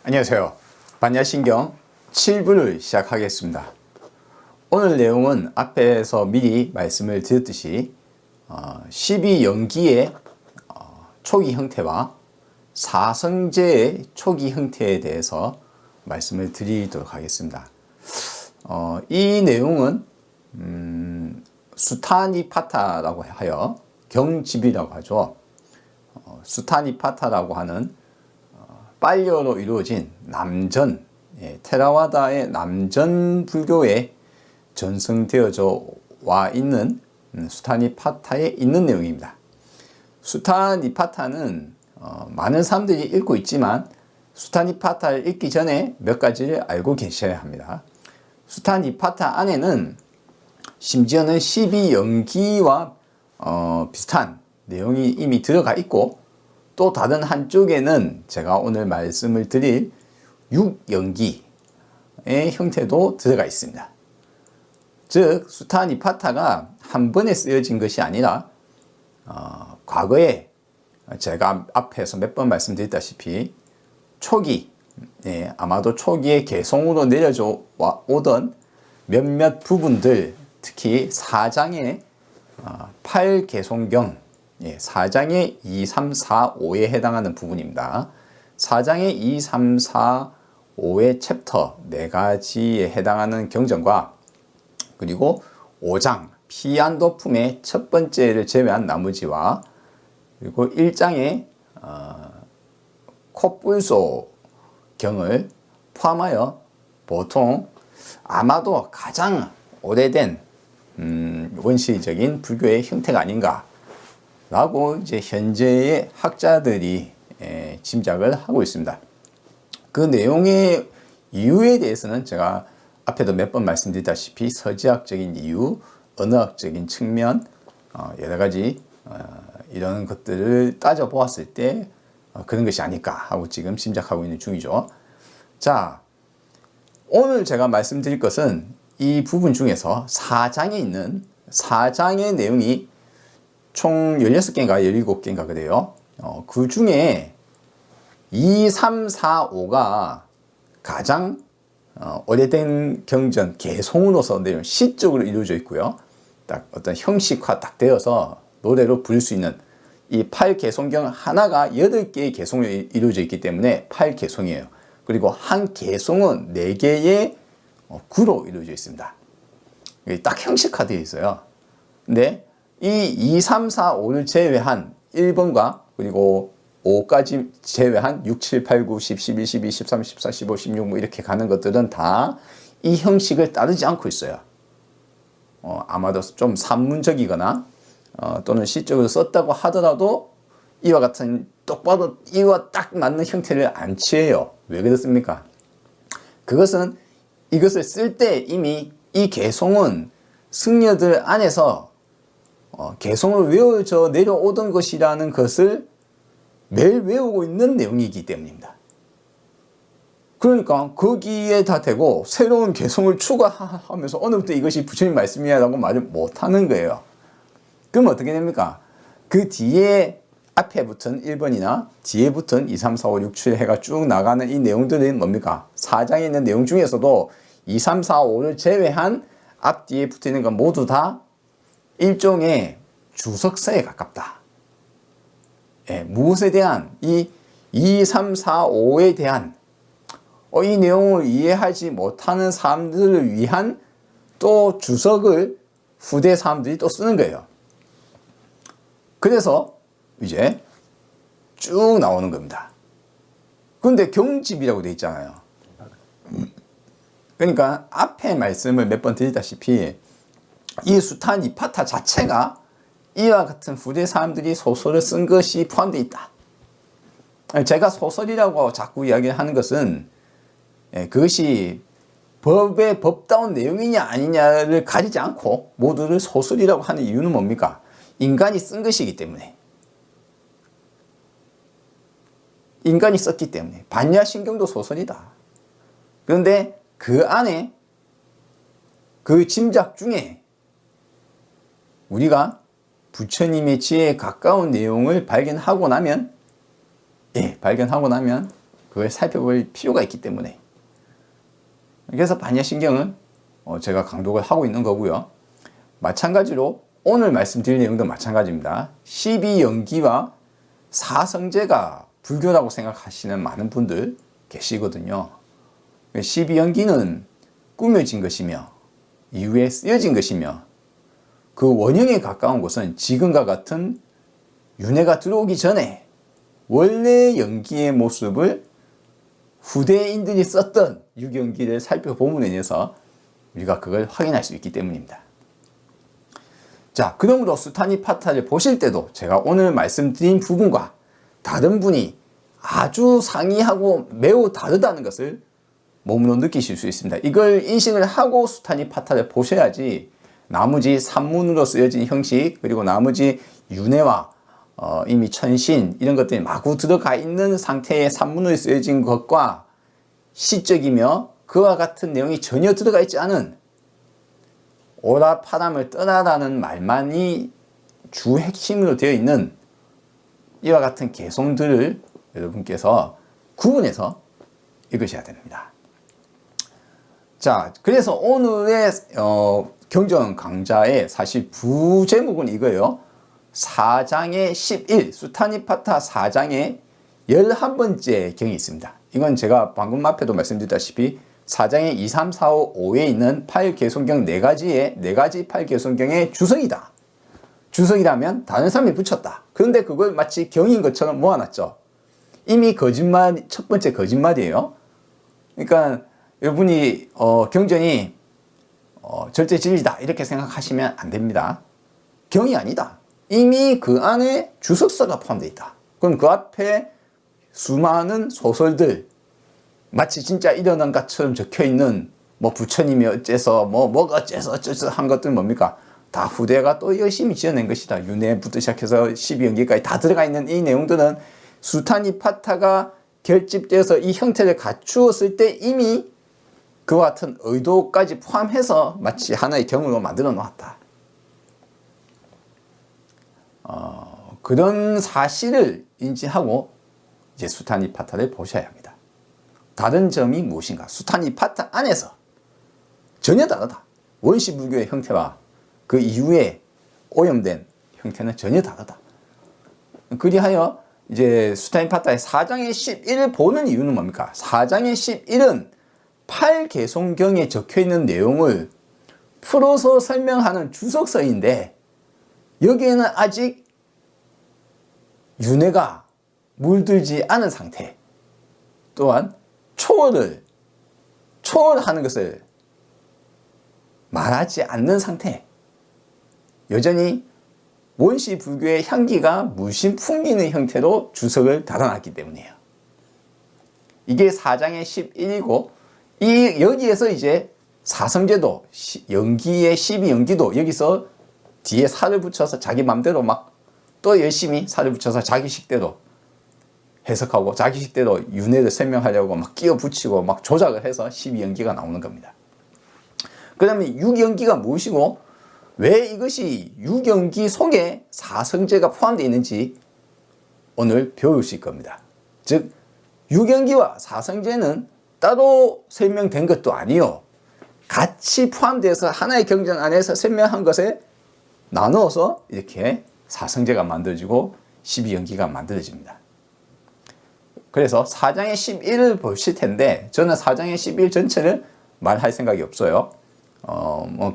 안녕하세요. 반야신경 7부를 시작하겠습니다. 오늘 내용은 앞에서 미리 말씀을 드렸듯이 12연기의 초기 형태와 사성제의 초기 형태에 대해서 말씀을 드리도록 하겠습니다. 이 내용은 수타니파타라고 하여 경집이라고 하죠. 수타니파타라고 하는 빨려로 이루어진 남전, 테라와다의 남전 불교에 전승되어져 와 있는 수타니파타에 있는 내용입니다. 수타니파타는 많은 사람들이 읽고 있지만 수타니파타를 읽기 전에 몇 가지를 알고 계셔야 합니다. 수타니파타 안에는 심지어는 12연기와 비슷한 내용이 이미 들어가 있고, 또 다른 한쪽에는 제가 오늘 말씀을 드릴 6연기의 형태도 들어가 있습니다. 즉 수타니파타가 한 번에 쓰여진 것이 아니라 과거에 제가 앞에서 몇 번 말씀드렸다시피 초기, 아마도 초기에 개성으로 내려져 오던 몇몇 부분들, 특히 4장의 8개송경, 4장의 2, 3, 4, 5에 해당하는 부분입니다. 4장의 2, 3, 4, 5의 챕터 4가지에 해당하는 경전과, 그리고 5장 피안도품의 첫 번째를 제외한 나머지와, 그리고 1장의 코뿔소 경을 포함하여 보통 아마도 가장 오래된 원시적인 불교의 형태가 아닌가 라고 이제 현재의 학자들이 짐작을 하고 있습니다. 그 내용의 이유에 대해서는 제가 앞에도 몇 번 말씀드렸다시피 서지학적인 이유, 언어학적인 측면, 여러 가지 이런 것들을 따져보았을 때 그런 것이 아닐까 하고 지금 짐작하고 있는 중이죠. 자, 오늘 제가 말씀드릴 것은 이 부분 중에서 4장에 있는 4장의 내용이 총 16개인가 17개인가 그래요. 그 중에 2, 3, 4, 5가 가장 오래된 경전, 개송으로서 내용 시적으로 이루어져 있고요. 딱 어떤 형식화 딱 되어서 노래로 부를 수 있는 이 8개송경 하나가 8개의 개송으로 이루어져 있기 때문에 8개송이에요. 그리고 한 개송은 4개의 구로 이루어져 있습니다. 딱 형식화되어 있어요. 근데 이 2, 3, 4, 5를 제외한 1번과 그리고 5까지 제외한 6, 7, 8, 9, 10, 11, 12, 13, 14, 15, 16 뭐 이렇게 가는 것들은 다 이 형식을 따르지 않고 있어요. 아마도 좀 산문적이거나 또는 시적으로 썼다고 하더라도 이와 같은 똑바로 이와 딱 맞는 형태를 안 취해요. 왜 그렇습니까? 그것은 이것을 쓸 때 이미 이 개송은 승려들 안에서 개송을 외워져 내려오던 것이라는 것을 매일 외우고 있는 내용이기 때문입니다. 그러니까 거기에 다 대고 새로운 개송을 추가하면서 어느부터 이것이 부처님 말씀이야 라고 말을 못하는 거예요. 그럼 어떻게 됩니까? 그 뒤에 앞에 붙은 1번이나 뒤에 붙은 2, 3, 4, 5, 6, 7 해가 쭉 나가는 이 내용들은 뭡니까? 4장에 있는 내용 중에서도 2, 3, 4, 5를 제외한 앞뒤에 붙어있는 건 모두 다 일종의 주석서에 가깝다. 무엇에 대한 이 2, 3, 4, 5에 대한 이 내용을 이해하지 못하는 사람들을 위한 또 주석을 후대 사람들이 또 쓰는 거예요. 그래서 이제 쭉 나오는 겁니다. 그런데 경집이라고 되어 있잖아요. 그러니까 앞에 말씀을 몇 번 드리다시피 이 수타니파타 자체가 이와 같은 후대 사람들이 소설을 쓴 것이 포함되어 있다. 제가 소설이라고 자꾸 이야기하는 것은 그것이 법의 법다운 내용이냐 아니냐를 가리지 않고 모두를 소설이라고 하는 이유는 뭡니까? 인간이 쓴 것이기 때문에. 인간이 썼기 때문에. 반야신경도 소설이다. 그런데 그 안에 그 짐작 중에 우리가 부처님의 지혜에 가까운 내용을 발견하고 나면 그걸 살펴볼 필요가 있기 때문에. 그래서 반야신경은 제가 강독을 하고 있는 거고요. 마찬가지로 오늘 말씀드릴 내용도 마찬가지입니다. 12연기와 사성제가 불교라고 생각하시는 많은 분들 계시거든요. 12연기는 꾸며진 것이며 이후에 쓰여진 것이며 그 원형에 가까운 곳은 지금과 같은 윤회가 들어오기 전에 원래 연기의 모습을 후대인들이 썼던 유경기를 살펴봄으로 인해서 우리가 그걸 확인할 수 있기 때문입니다. 자, 그러므로 수타니파타를 보실 때도 제가 오늘 말씀드린 부분과 다른 분이 아주 상이하고 매우 다르다는 것을 몸으로 느끼실 수 있습니다. 이걸 인식을 하고 수타니파타를 보셔야지 나머지 산문으로 쓰여진 형식 그리고 나머지 윤회와 이미 천신 이런 것들이 마구 들어가 있는 상태의 산문으로 쓰여진 것과 시적이며 그와 같은 내용이 전혀 들어가 있지 않은 오라파람을 떠나라는 말만이 주 핵심으로 되어 있는 이와 같은 개송들을 여러분께서 구분해서 읽으셔야 됩니다. 자, 그래서 오늘의 경전 강좌의 사실 부제목은 이거예요. 4장의 11, 수타니파타 4장의 11번째 경이 있습니다. 이건 제가 방금 앞에도 말씀드렸다시피 4장의 2, 3, 4, 5, 5에 있는 8개송경 4가지 8개송경의 주석이다. 주석이라면 다른 사람이 붙였다. 그런데 그걸 마치 경인 것처럼 모아놨죠. 이미 거짓말, 첫 번째 거짓말이에요. 그러니까 여러분이 경전이 절대 진리다 이렇게 생각하시면 안 됩니다. 경이 아니다. 이미 그 안에 주석서가 포함되어 있다. 그럼 그 앞에 수많은 소설들 마치 진짜 일어난 것처럼 적혀있는 뭐 부처님이 어째서 뭐가 어째서 한 것들 뭡니까? 다 후대가 또 열심히 지어낸 것이다. 윤회부터 시작해서 12연기까지 다 들어가 있는 이 내용들은 수타니파타가 결집되어서 이 형태를 갖추었을 때 이미 그와 같은 의도까지 포함해서 마치 하나의 경으로 만들어 놓았다. 그런 사실을 인지하고 이제 수타니파타를 보셔야 합니다. 다른 점이 무엇인가? 수타니파타 안에서 전혀 다르다. 원시불교의 형태와 그 이후에 오염된 형태는 전혀 다르다. 그리하여 이제 수타니파타의 4장의 11을 보는 이유는 뭡니까? 4장의 11은 8개송경에 적혀있는 내용을 풀어서 설명하는 주석서인데 여기에는 아직 윤회가 물들지 않은 상태 또한 초월하는 것을 말하지 않는 상태 여전히 원시 불교의 향기가 물씬 풍기는 형태로 주석을 달아놨기 때문이에요. 이게 4장의 11이고 여기에서 이제 사성제도 연기의 12연기도 여기서 뒤에 살을 붙여서 자기 맘대로 막 또 열심히 살을 붙여서 자기 식대로 해석하고 자기 식대로 윤회를 설명하려고 막 끼워 붙이고 막 조작을 해서 12연기가 나오는 겁니다. 그다음에 6연기가 무엇이고 왜 이것이 6연기 속에 사성제가 포함되어 있는지 오늘 배우실 겁니다. 즉 6연기와 사성제는 따로 설명된 것도 아니요. 같이 포함되어서 하나의 경전 안에서 설명한 것에 나누어서 이렇게 사성제가 만들어지고 12연기가 만들어집니다. 그래서 4장의 11을 보실 텐데 저는 4장의 11 전체를 말할 생각이 없어요.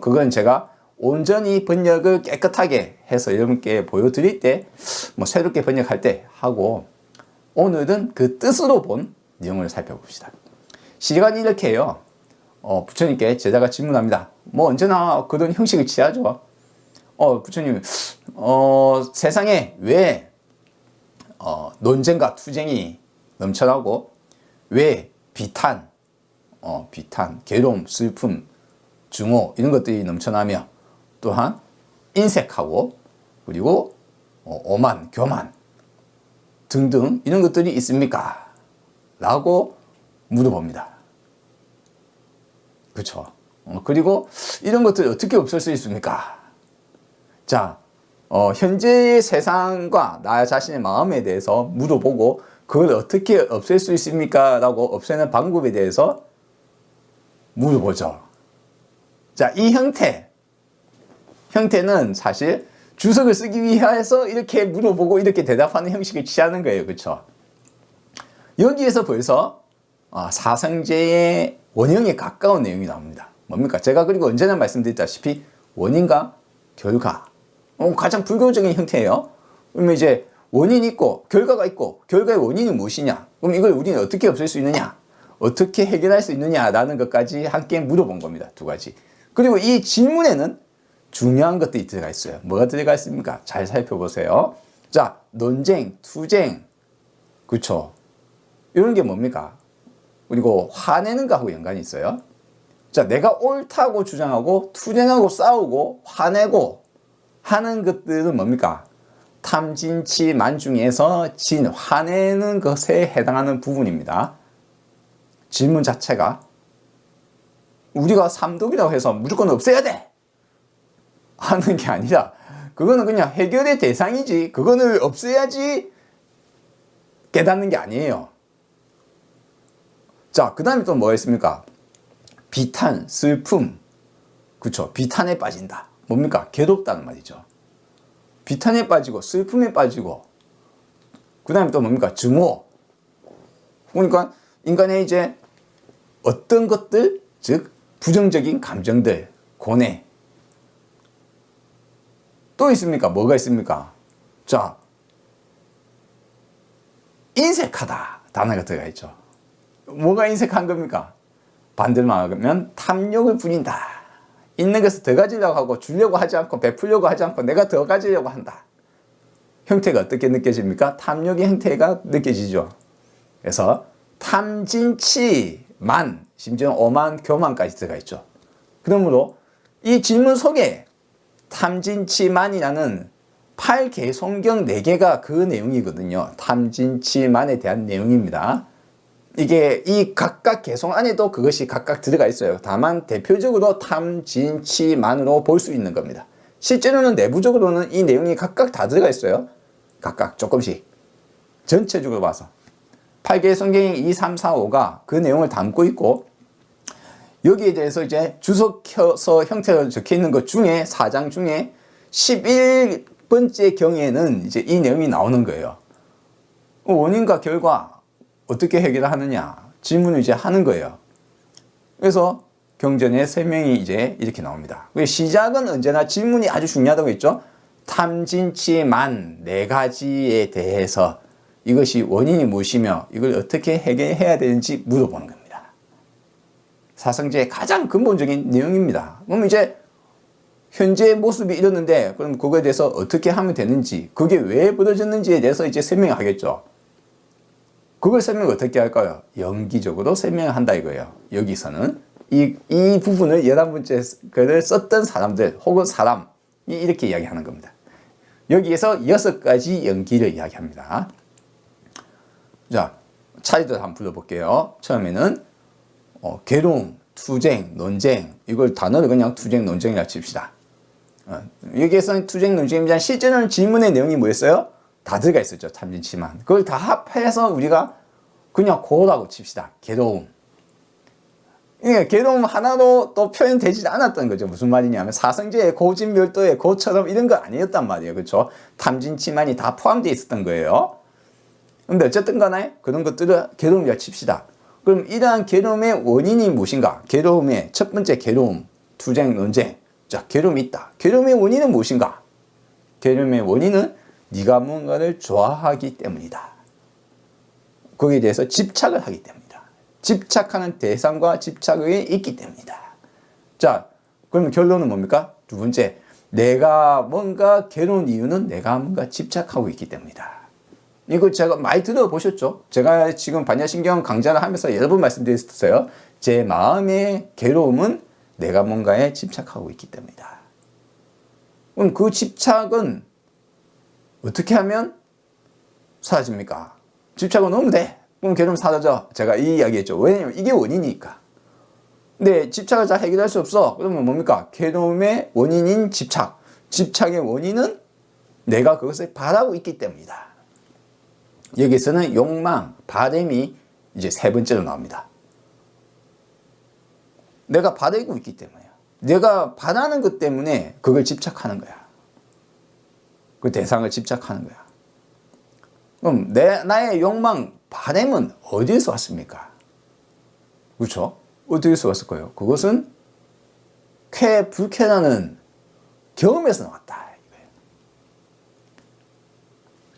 그건 제가 온전히 번역을 깨끗하게 해서 여러분께 보여드릴 때 새롭게 번역할 때 하고 오늘은 그 뜻으로 본 내용을 살펴봅시다. 시간이 이렇게 해요. 부처님께 제자가 질문합니다. 언제나 그런 형식을 취하죠. 부처님, 세상에 왜 논쟁과 투쟁이 넘쳐나고 왜 비탄, 괴로움, 슬픔, 증오 이런 것들이 넘쳐나며 또한 인색하고 그리고 오만, 교만 등등 이런 것들이 있습니까? 라고 물어봅니다. 그렇죠. 그리고 이런 것들이 어떻게 없을 수 있습니까? 자, 현재의 세상과 나 자신의 마음에 대해서 물어보고 그걸 어떻게 없앨 수 있습니까? 라고 없애는 방법에 대해서 물어보죠. 자, 이 형태는 사실 주석을 쓰기 위해서 이렇게 물어보고 이렇게 대답하는 형식을 취하는 거예요. 그렇죠? 여기에서 벌써 사성제의 원형에 가까운 내용이 나옵니다. 뭡니까? 제가 그리고 언제나 말씀드렸다시피 원인과 결과, 가장 불교적인 형태예요. 그러면 이제 원인이 있고 결과가 있고 결과의 원인이 무엇이냐? 그럼 이걸 우리는 어떻게 없앨 수 있느냐? 어떻게 해결할 수 있느냐라는 것까지 함께 물어본 겁니다. 두 가지. 그리고 이 질문에는 중요한 것들이 들어가 있어요. 뭐가 들어가 있습니까? 잘 살펴보세요. 자, 논쟁, 투쟁, 그렇죠? 이런 게 뭡니까? 그리고 화내는 거하고 연관이 있어요. 자, 내가 옳다고 주장하고 투쟁하고 싸우고 화내고 하는 것들은 뭡니까? 탐진치만 중에서 화내는 것에 해당하는 부분입니다. 질문 자체가 우리가 삼독이라고 해서 무조건 없애야 돼 하는 게 아니라 그거는 그냥 해결의 대상이지, 그거는 없애야지 깨닫는 게 아니에요. 자, 그 다음에 또 뭐가 있습니까? 비탄, 슬픔. 그쵸? 비탄에 빠진다. 뭡니까? 괴롭다는 말이죠. 비탄에 빠지고 슬픔에 빠지고, 그 다음에 또 뭡니까? 증오. 그러니까 인간의 이제 어떤 것들, 즉 부정적인 감정들, 고뇌. 또 있습니까? 뭐가 있습니까? 자, 인색하다 단어가 들어가 있죠. 뭐가 인색한 겁니까? 반대로 말하면 탐욕을 부린다. 있는 것을 더 가지려고 하고 주려고 하지 않고 베풀려고 하지 않고 내가 더 가지려고 한다. 형태가 어떻게 느껴집니까? 탐욕의 형태가 느껴지죠. 그래서 탐진치만, 심지어 오만, 교만까지 들어가 있죠. 그러므로 이 질문 속에 탐진치만이라는 8개송경 4개가 그 내용이거든요. 탐진치만에 대한 내용입니다. 이게 이 각각 개송 안에도 그것이 각각 들어가 있어요. 다만 대표적으로 탐진치만으로 볼 수 있는 겁니다. 실제로는 내부적으로는 이 내용이 각각 다 들어가 있어요. 각각 조금씩. 전체적으로 봐서. 8개의 성경이 2, 3, 4, 5가 그 내용을 담고 있고, 여기에 대해서 이제 주석서 형태로 적혀 있는 것 중에 4장 중에 11번째 경에는 이제 이 내용이 나오는 거예요. 원인과 결과 어떻게 해결하느냐 질문을 이제 하는 거예요. 그래서 경전의 설명이 이제 이렇게 나옵니다. 시작은 언제나 질문이 아주 중요하다고 했죠. 탐진치만 4가지에 대해서 이것이 원인이 무엇이며 이걸 어떻게 해결해야 되는지 물어보는 겁니다. 사성제의 가장 근본적인 내용입니다. 그럼 이제 현재의 모습이 이러는데 그럼 그거에 대해서 어떻게 하면 되는지, 그게 왜 벌어졌는지에 대해서 이제 설명을 하겠죠. 그걸 설명을 어떻게 할까요? 연기적으로 설명을 한다 이거예요. 여기서는 이 부분을 11번째 글을 썼던 사람들 혹은 사람이 이렇게 이야기하는 겁니다. 여기에서 6가지 연기를 이야기합니다. 자, 차례대로 한번 불러볼게요. 처음에는 괴로움, 투쟁, 논쟁, 이걸 단어를 그냥 투쟁, 논쟁이라 칩시다. 여기에서는 투쟁, 논쟁입니다. 실제로는 질문의 내용이 뭐였어요? 다 들어가 있었죠. 탐진치만. 그걸 다 합해서 우리가 그냥 고라고 칩시다. 괴로움. 그러니까 괴로움 하나로 또 표현되지 않았던 거죠. 무슨 말이냐면 사성제의 고진멸도의 고처럼 이런 거 아니었단 말이에요. 그렇죠? 탐진치만이 다 포함되어 있었던 거예요. 근데 어쨌든 간에 그런 것들을 괴로움이라 칩시다. 그럼 이러한 괴로움의 원인이 무엇인가? 괴로움의 첫 번째 괴로움, 투쟁, 논쟁. 자, 괴로움이 있다. 괴로움의 원인은 무엇인가? 괴로움의 원인은 네가 뭔가를 좋아하기 때문이다. 거기에 대해서 집착을 하기 때문이다. 집착하는 대상과 집착이 있기 때문이다. 자, 그러면 결론은 뭡니까? 두 번째, 내가 뭔가 괴로운 이유는 내가 뭔가 집착하고 있기 때문이다. 이거 제가 많이 들어보셨죠? 제가 지금 반야신경 강좌를 하면서 여러 번 말씀드렸어요. 제 마음의 괴로움은 내가 뭔가에 집착하고 있기 때문이다. 그럼 그 집착은 어떻게 하면 사라집니까? 집착은 놓으면 돼. 그럼 괴로움 사라져. 제가 이 이야기 했죠. 왜냐면 이게 원인이니까. 근데 집착을 잘 해결할 수 없어. 그러면 뭡니까? 괴로움의 원인인 집착. 집착의 원인은 내가 그것을 바라고 있기 때문이다. 여기서는 욕망, 바램이 이제 세 번째로 나옵니다. 내가 바라고 있기 때문에요. 내가 바라는 것 때문에 그걸 집착하는 거야. 그 대상을 집착하는 거야. 그럼 나의 욕망, 바램은 어디에서 왔습니까? 그렇죠? 어디에서 왔을까요? 그것은 불쾌라는 경험에서 나왔다.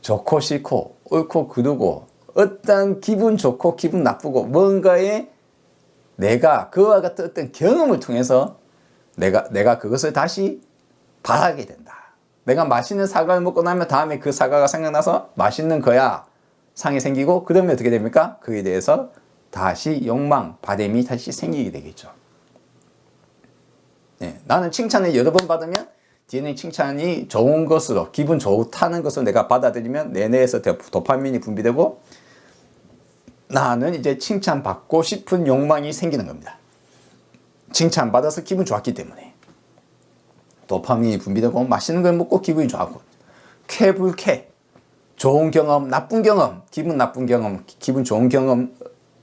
좋고 싫고 옳고 그르고 어떤 기분 좋고 기분 나쁘고 뭔가에 내가 그와 같은 어떤 경험을 통해서 내가 그것을 다시 바라게 된다. 내가 맛있는 사과를 먹고 나면 다음에 그 사과가 생각나서 맛있는 거야 상이 생기고, 그러면 어떻게 됩니까? 그에 대해서 다시 욕망, 바램이 다시 생기게 되겠죠. 네, 나는 칭찬을 여러 번 받으면 뒤에는 칭찬이 좋은 것으로, 기분 좋다는 것을 내가 받아들이면 내 뇌에서 도파민이 분비되고 나는 이제 칭찬받고 싶은 욕망이 생기는 겁니다. 칭찬받아서 기분 좋았기 때문에 도파민이 분비되고 맛있는 걸 먹고 기분이 좋아하고, 쾌불쾌, 좋은 경험, 나쁜 경험, 기분 나쁜 경험, 기분 좋은 경험,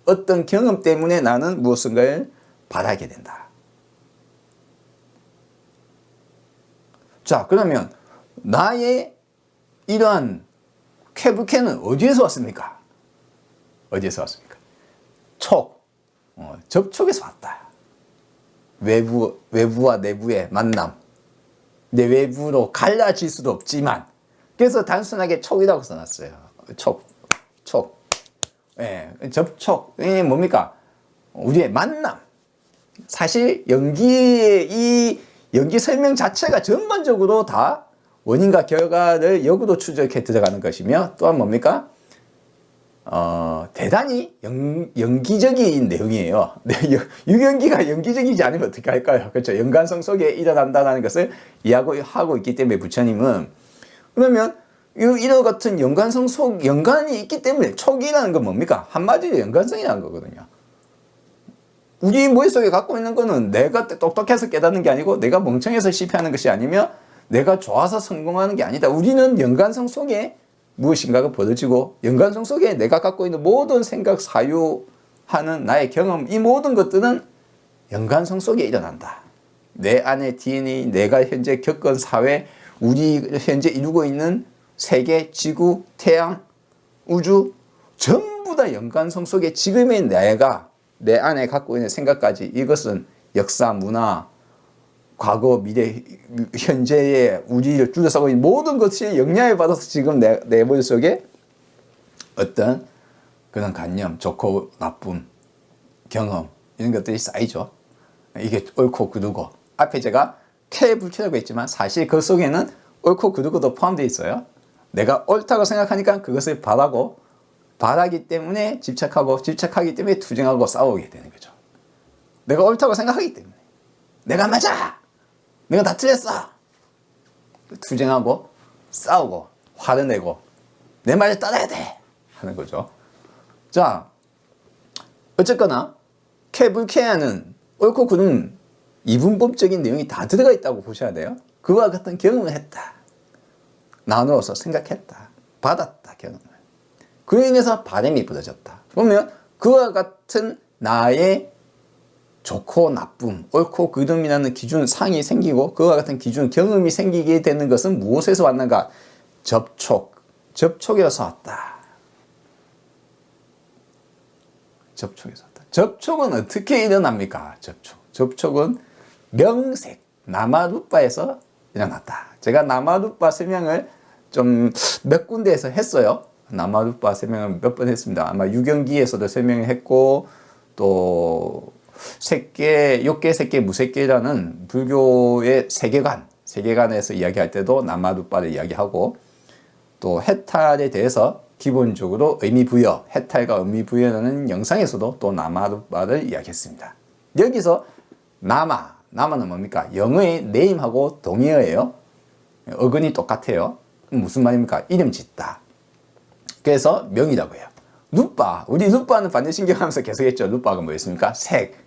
어떤 경험 때문에 나는 무엇인가를 바라게 된다. 자, 그러면 나의 이러한 쾌불쾌는 어디에서 왔습니까? 어디에서 왔습니까? 접촉에서 왔다. 외부와 내부의 만남. 내 외부로 갈라질 수도 없지만, 그래서 단순하게 촉이라고 써놨어요. 촉. 예, 접촉이 뭡니까? 우리의 만남. 사실 이 연기 설명 자체가 전반적으로 다 원인과 결과를 역으로 추적해 들어가는 것이며, 또한 뭡니까? 대단히 연기적인 내용이에요. 유경기가 연기적이지 않으면 어떻게 할까요? 그렇죠. 연관성 속에 일어난다는 것을 이야기하고 있기 때문에 부처님은, 그러면 이런 같은 연관이 있기 때문에 촉이라는 건 뭡니까? 한마디로 연관성이라는 거거든요. 우리 머릿속에 갖고 있는 거는 내가 똑똑해서 깨닫는 게 아니고 내가 멍청해서 실패하는 것이 아니며 내가 좋아서 성공하는 게 아니다. 우리는 연관성 속에 무엇인가가 벌어지고, 연관성 속에 내가 갖고 있는 모든 생각, 사유하는 나의 경험, 이 모든 것들은 연관성 속에 일어난다. 내 안의 DNA, 내가 현재 겪은 사회, 우리 현재 이루고 있는 세계, 지구, 태양, 우주, 전부 다 연관성 속에 지금의 내가 내 안에 갖고 있는 생각까지, 이것은 역사, 문화, 과거, 미래, 현재의 우리를 둘러싸고 있는 모든 것이 영향을 받아서 지금 내 머릿속에 어떤 그런 관념, 좋고 나쁨, 경험, 이런 것들이 쌓이죠. 이게 옳고 그르고, 앞에 제가 쾌불쾌라고 했지만 사실 그 속에는 옳고 그르고도 포함되어 있어요. 내가 옳다고 생각하니까 그것을 바라기 때문에 집착하기 때문에 투쟁하고 싸우게 되는 거죠. 내가 옳다고 생각하기 때문에, 내가 맞아! 내가 다 틀렸어! 투쟁하고 싸우고 화를 내고 내 말을 따라야 돼! 하는 거죠. 자, 어쨌거나 쾌불쾌하는 옳고 그름 이분법적인 내용이 다 들어가 있다고 보셔야 돼요. 그와 같은 경험을 했다. 나누어서 생각했다. 받았다, 경험을. 그로 인해서 바램이 벌어졌다. 그러면 그와 같은 나의 좋고 나쁨, 옳고 그름이라는 기준 상이 생기고, 그와 같은 기준 경험이 생기게 되는 것은 무엇에서 왔는가? 접촉에서 왔다. 접촉에서 왔다. 접촉은 어떻게 일어납니까? 접촉은 명색, 나마루빠에서 일어났다. 제가 나마루빠 설명을 좀 몇 군데에서 했어요. 나마루빠 설명을 몇 번 했습니다. 아마 유경기에서도 설명을 했고, 또 욕계, 색계, 무색계라는 불교의 세계관에서 이야기할 때도 나마루빠를 이야기하고, 또 해탈에 대해서 기본적으로 의미부여, 해탈과 의미부여라는 영상에서도 또 나마루빠를 이야기했습니다. 여기서 나마는 뭡니까? 영어의 name하고 동의어예요. 어근이 똑같아요. 무슨 말입니까? 이름 짓다. 그래서 명이라고 해요. 우리 루빠는 반대신경하면서 계속 했죠. 루빠가 뭐였습니까?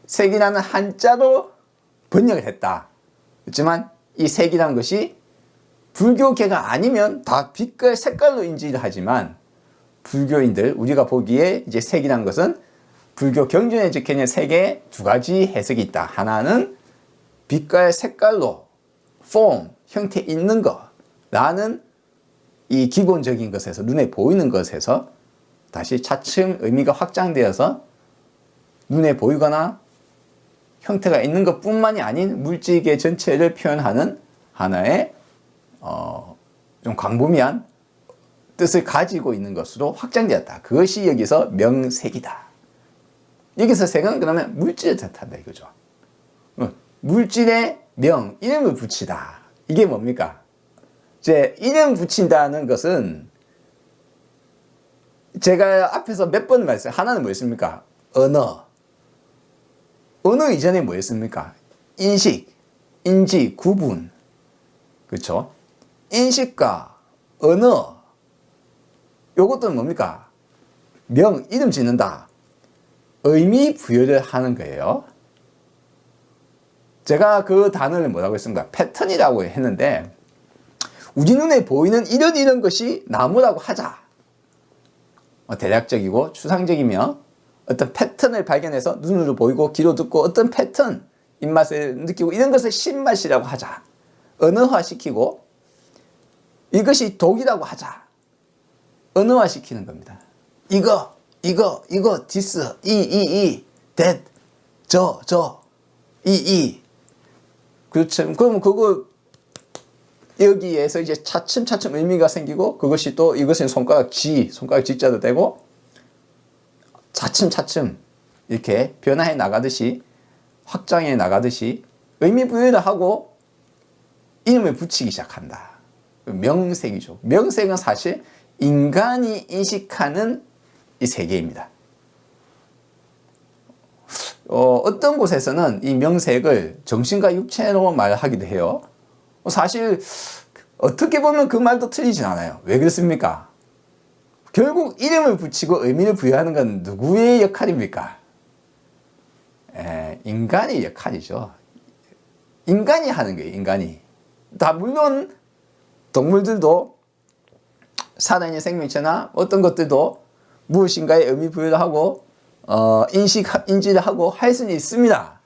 색이라는 한자로 번역을 했다. 그렇지만 이 색이라는 것이 불교계가 아니면 다 빛깔, 색깔로 인지를 하지만, 불교인들, 우리가 보기에 이제 색이란 것은 불교 경전에 적혀있는 색에 두 가지 해석이 있다. 하나는 빛깔, 색깔로 폼, 형태 있는 거 라는 이 기본적인 것에서 눈에 보이는 것에서 다시 차츰 의미가 확장되어서 눈에 보이거나 형태가 있는 것뿐만이 아닌 물질계 전체를 표현하는 하나의 좀 광범위한 뜻을 가지고 있는 것으로 확장되었다. 그것이 여기서 명색이다. 여기서 색은 그러면 물질을 뜻한다 이거죠. 물질의 명, 이름을 붙이다. 이게 뭡니까? 이제 이름 붙인다는 것은 제가 앞에서 몇 번 말했어요. 하나는 뭐였습니까? 언어. 언어 이전에 뭐였습니까? 인식, 인지, 구분. 그렇죠? 인식과 언어. 요것도 뭡니까? 명, 이름 짓는다. 의미 부여를 하는 거예요. 제가 그 단어를 뭐라고 했습니까? 패턴이라고 했는데 우리 눈에 보이는 이런 것이 나무라고 하자. 대략적이고 추상적이며 어떤 패턴을 발견해서 눈으로 보이고 귀로 듣고 어떤 패턴, 입맛을 느끼고 이런 것을 신맛이라고 하자. 언어화시키고 이것이 독이라고 하자. 언어화시키는 겁니다. 이거, this, that, 이. 그렇죠. 그럼 그거 여기에서 이제 차츰 의미가 생기고 그것이 또 이것은 손가락 G자도 되고 차츰 이렇게 변화해 나가듯이 확장해 나가듯이 의미 부여를 하고 이름을 붙이기 시작한다. 명색이죠. 명색은 사실 인간이 인식하는 이 세계입니다. 어떤 곳에서는 이 명색을 정신과 육체로 말하기도 해요. 사실 어떻게 보면 그 말도 틀리진 않아요. 왜 그렇습니까? 결국 이름을 붙이고 의미를 부여하는 건 누구의 역할입니까? 인간의 역할이죠. 인간이 하는 거예요. 인간이. 다 물론 동물들도 살아있는 생명체나 어떤 것들도 무엇인가의 의미 부여를 하고 인지를 하고 할 수는 있습니다.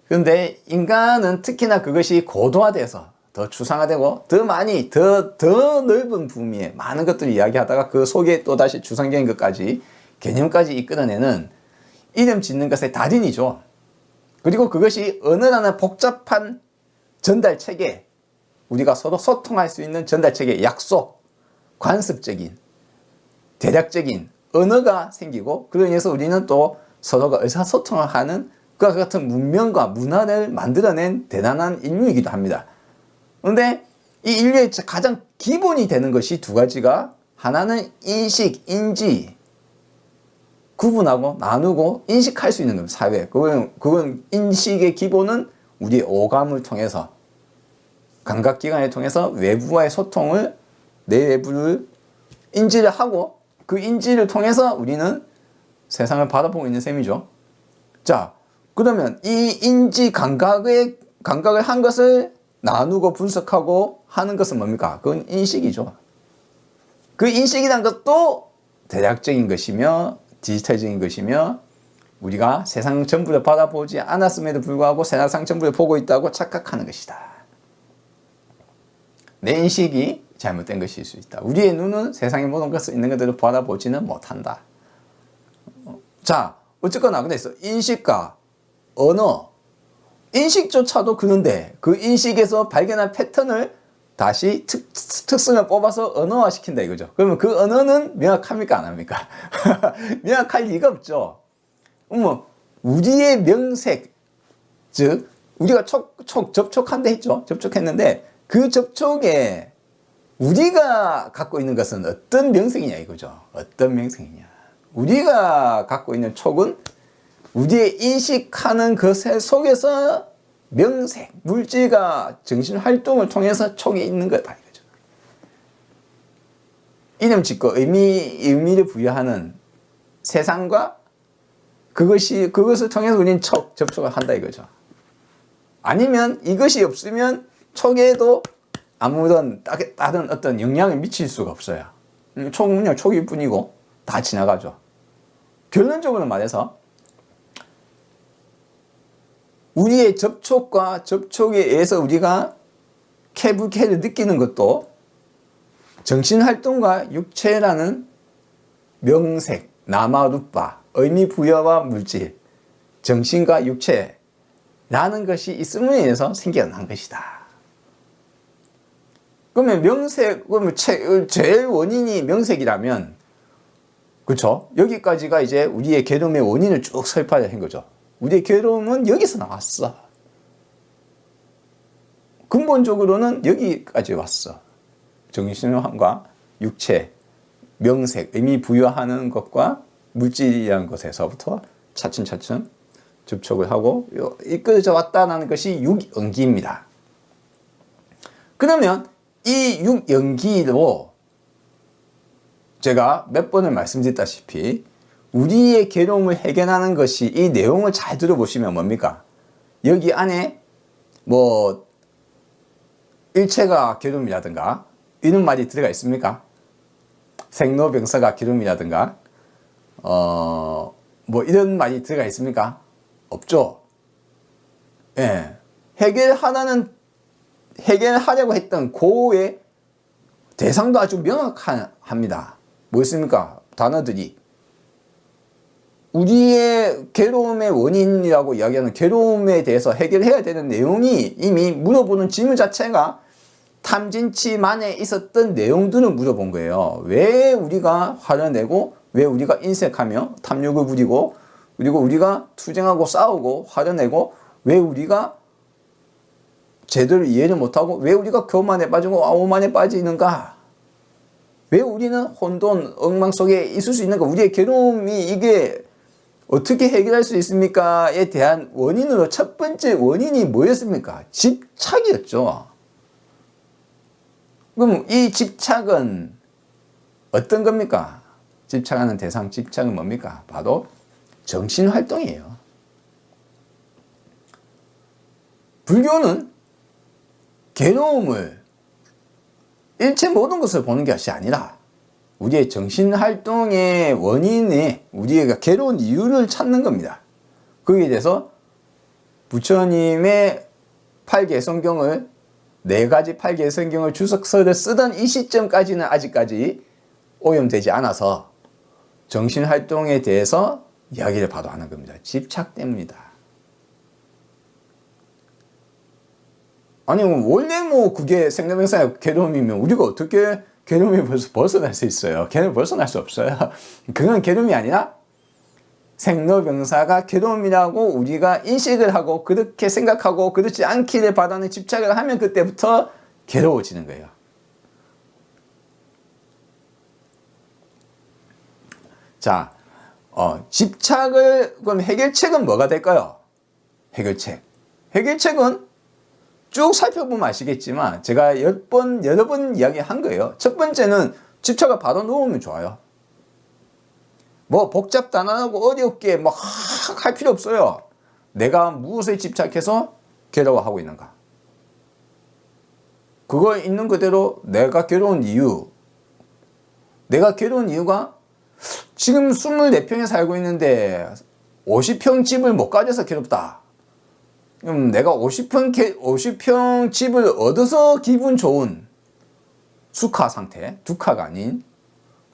그런데 인간은 특히나 그것이 고도화돼서 더 추상화되고 더 많이 더 넓은 범위에 많은 것들을 이야기하다가 그 속에 또다시 추상적인 것까지 개념까지 이끌어내는 이름 짓는 것의 달인이죠. 그리고 그것이 언어라는 복잡한 전달체계, 우리가 서로 소통할 수 있는 전달체계, 약속, 관습적인 대략적인 언어가 생기고 그로 인해서 우리는 또 서로가 의사소통을 하는 그와 같은 문명과 문화를 만들어낸 대단한 인류이기도 합니다. 그런데 이 인류의 가장 기본이 되는 것이 두 가지가 하나는 인식, 인지, 구분하고 나누고 인식할 수 있는 겁니다. 사회. 그건 인식의 기본은 우리의 오감을 통해서 감각기관을 통해서 외부와의 소통을 내외부를 인지를 하고 그 인지를 통해서 우리는 세상을 바라보고 있는 셈이죠. 자, 그러면 이 인지 감각을 한 것을 나누고 분석하고 하는 것은 뭡니까? 그건 인식이죠. 그 인식이란 것도 대략적인 것이며 디지털적인 것이며 우리가 세상 전부를 바라보지 않았음에도 불구하고 세상 전부를 보고 있다고 착각하는 것이다. 내 인식이 잘못된 것일 수 있다. 우리의 눈은 세상의 모든 것을 있는 것들을 바라보지는 못한다. 자, 어쨌거나 그래서 인식과 언어, 인식조차도 그런데 그 인식에서 발견한 패턴을 다시 특성을 뽑아서 언어화시킨다 이거죠. 그러면 그 언어는 명확합니까? 안 합니까? 명확할 리가 없죠. 우리의 명색, 즉 우리가 접촉한다 했죠. 접촉했는데 그 접촉에 우리가 갖고 있는 것은 어떤 명색이냐 이거죠. 어떤 명색이냐. 우리가 갖고 있는 촉은 우리의 인식하는 것 속에서 명색, 물질과 정신활동을 통해서 촉이 있는 거다 이거죠. 이름 짓고 의미를 부여하는 세상과 그것을 통해서 우리는 접촉을 한다 이거죠. 아니면 이것이 없으면 촉에도 아무런 다른 어떤 영향을 미칠 수가 없어요. 그냥 초기뿐이고 다 지나가죠. 결론적으로 말해서 우리의 접촉과 접촉에 의해서 우리가 쾌불쾌를 느끼는 것도 정신활동과 육체라는 명색, 나마루파, 의미부여와 물질, 정신과 육체라는 것이 있음으로 인해서 생겨난 것이다. 그러면 그러면 제일 원인이 명색이라면, 그렇죠? 여기까지가 이제 우리의 괴로움의 원인을 쭉 설파한 거죠. 우리의 괴로움은 여기서 나왔어. 근본적으로는 여기까지 왔어. 정신과 육체, 명색, 의미 부여하는 것과 물질이라는 것에서부터 차츰차츰 접촉을 하고 이끌어져 왔다는 것이 육연기입니다. 그러면 이 육연기로 제가 몇 번을 말씀드렸다시피 우리의 괴로움을 해결하는 것이, 이 내용을 잘 들어보시면 뭡니까? 여기 안에 뭐 일체가 괴로움이라든가 이런 말이 들어가 있습니까? 생로병사가 괴로움이라든가 뭐 이런 말이 들어가 있습니까? 없죠. 예. 해결하려고 했던 고의 대상도 아주 명확합니다. 뭐였습니까? 단어들이 우리의 괴로움의 원인이라고 이야기하는 괴로움에 대해서 해결해야 되는 내용이 이미 물어보는 질문 자체가 탐진치만에 있었던 내용들을 물어본 거예요. 왜 우리가 화를 내고, 왜 우리가 인색하며 탐욕을 부리고, 그리고 우리가 투쟁하고 싸우고 화를 내고, 왜 우리가 제대로 이해를 못하고, 왜 우리가 교만에 빠지고 오만에 빠지는가? 왜 우리는 혼돈, 엉망 속에 있을 수 있는가? 우리의 괴로움이 이게 어떻게 해결할 수 있습니까?에 대한 원인으로 첫 번째 원인이 뭐였습니까? 집착이었죠. 그럼 이 집착은 어떤 겁니까? 집착하는 대상, 집착은 뭡니까? 바로 정신활동이에요. 불교는 괴로움을 일체 모든 것을 보는 것이 아니라 우리의 정신활동의 원인에 우리가 괴로운 이유를 찾는 겁니다. 거기에 대해서 부처님의 8개 성경을, 4가지 8개의 성경을 주석서를 쓰던 이 시점까지는 아직까지 오염되지 않아서 정신활동에 대해서 이야기를 바로 하는 겁니다. 집착 때문이다. 아니 원래 뭐 그게 생로병사의 괴로움이면 우리가 어떻게 괴로움에 벗어날 수 있어요? 괴로움을 벗어날 수 없어요. 그건 괴로움이 아니라 생로병사가 괴로움이라고 우리가 인식을 하고 그렇게 생각하고 그렇지 않기를 바라는 집착을 하면 그때부터 괴로워지는 거예요. 자, 집착을, 그럼 해결책은 뭐가 될까요? 해결책은 쭉 살펴보면 아시겠지만 제가 여러 번 이야기한 거예요. 첫 번째는 집착을 바로 놓으면 좋아요. 뭐 복잡단안하고 어렵게 막 할 필요 없어요. 내가 무엇에 집착해서 괴로워하고 있는가? 그거 있는 그대로 내가 괴로운 이유가 지금 24평에 살고 있는데 50평 집을 못 가져서 괴롭다. 그럼 내가 50평 집을 얻어서 기분 좋은 수카 상태, 두카가 아닌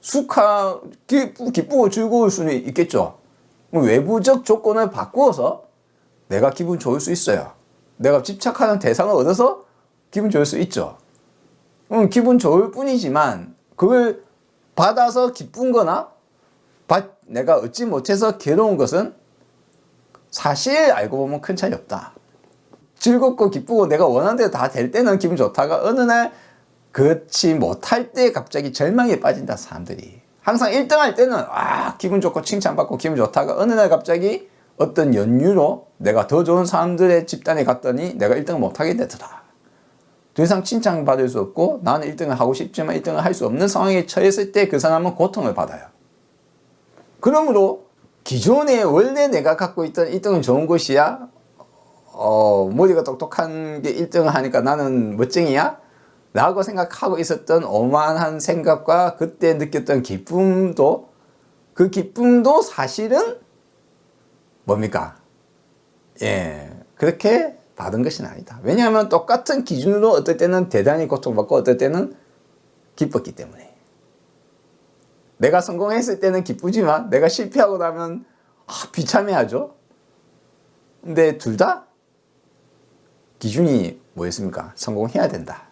수카, 기쁘고 즐거울 수는 있겠죠. 외부적 조건을 바꾸어서 내가 기분 좋을 수 있어요. 내가 집착하는 대상을 얻어서 기분 좋을 수 있죠. 기분 좋을 뿐이지만 그걸 받아서 기쁜 거나 내가 얻지 못해서 괴로운 것은 사실 알고 보면 큰 차이 없다. 즐겁고 기쁘고 내가 원하는 대로 다 될 때는 기분 좋다가 어느 날 그렇지 못할 때 갑자기 절망에 빠진다, 사람들이. 항상 1등 할 때는 기분 좋고 칭찬받고 기분 좋다가 어느 날 갑자기 어떤 연유로 내가 더 좋은 사람들의 집단에 갔더니 내가 1등을 못하게 되더라. 더 이상 칭찬받을 수 없고 나는 1등을 하고 싶지만 1등을 할 수 없는 상황에 처했을 때 그 사람은 고통을 받아요. 그러므로 기존에 원래 내가 갖고 있던 1등은 좋은 것이야, 머리가 똑똑한 게 1등을 하니까 나는 멋쟁이야, 라고 생각하고 있었던 오만한 생각과 그때 느꼈던 기쁨도, 그 기쁨도 사실은 뭡니까? 예, 그렇게 받은 것이 아니다. 왜냐하면 똑같은 기준으로 어떨 때는 대단히 고통받고 어떨 때는 기뻤기 때문에. 내가 성공했을 때는 기쁘지만 내가 실패하고 나면 비참해하죠. 근데 둘 다 기준이 뭐였습니까? 성공해야 된다.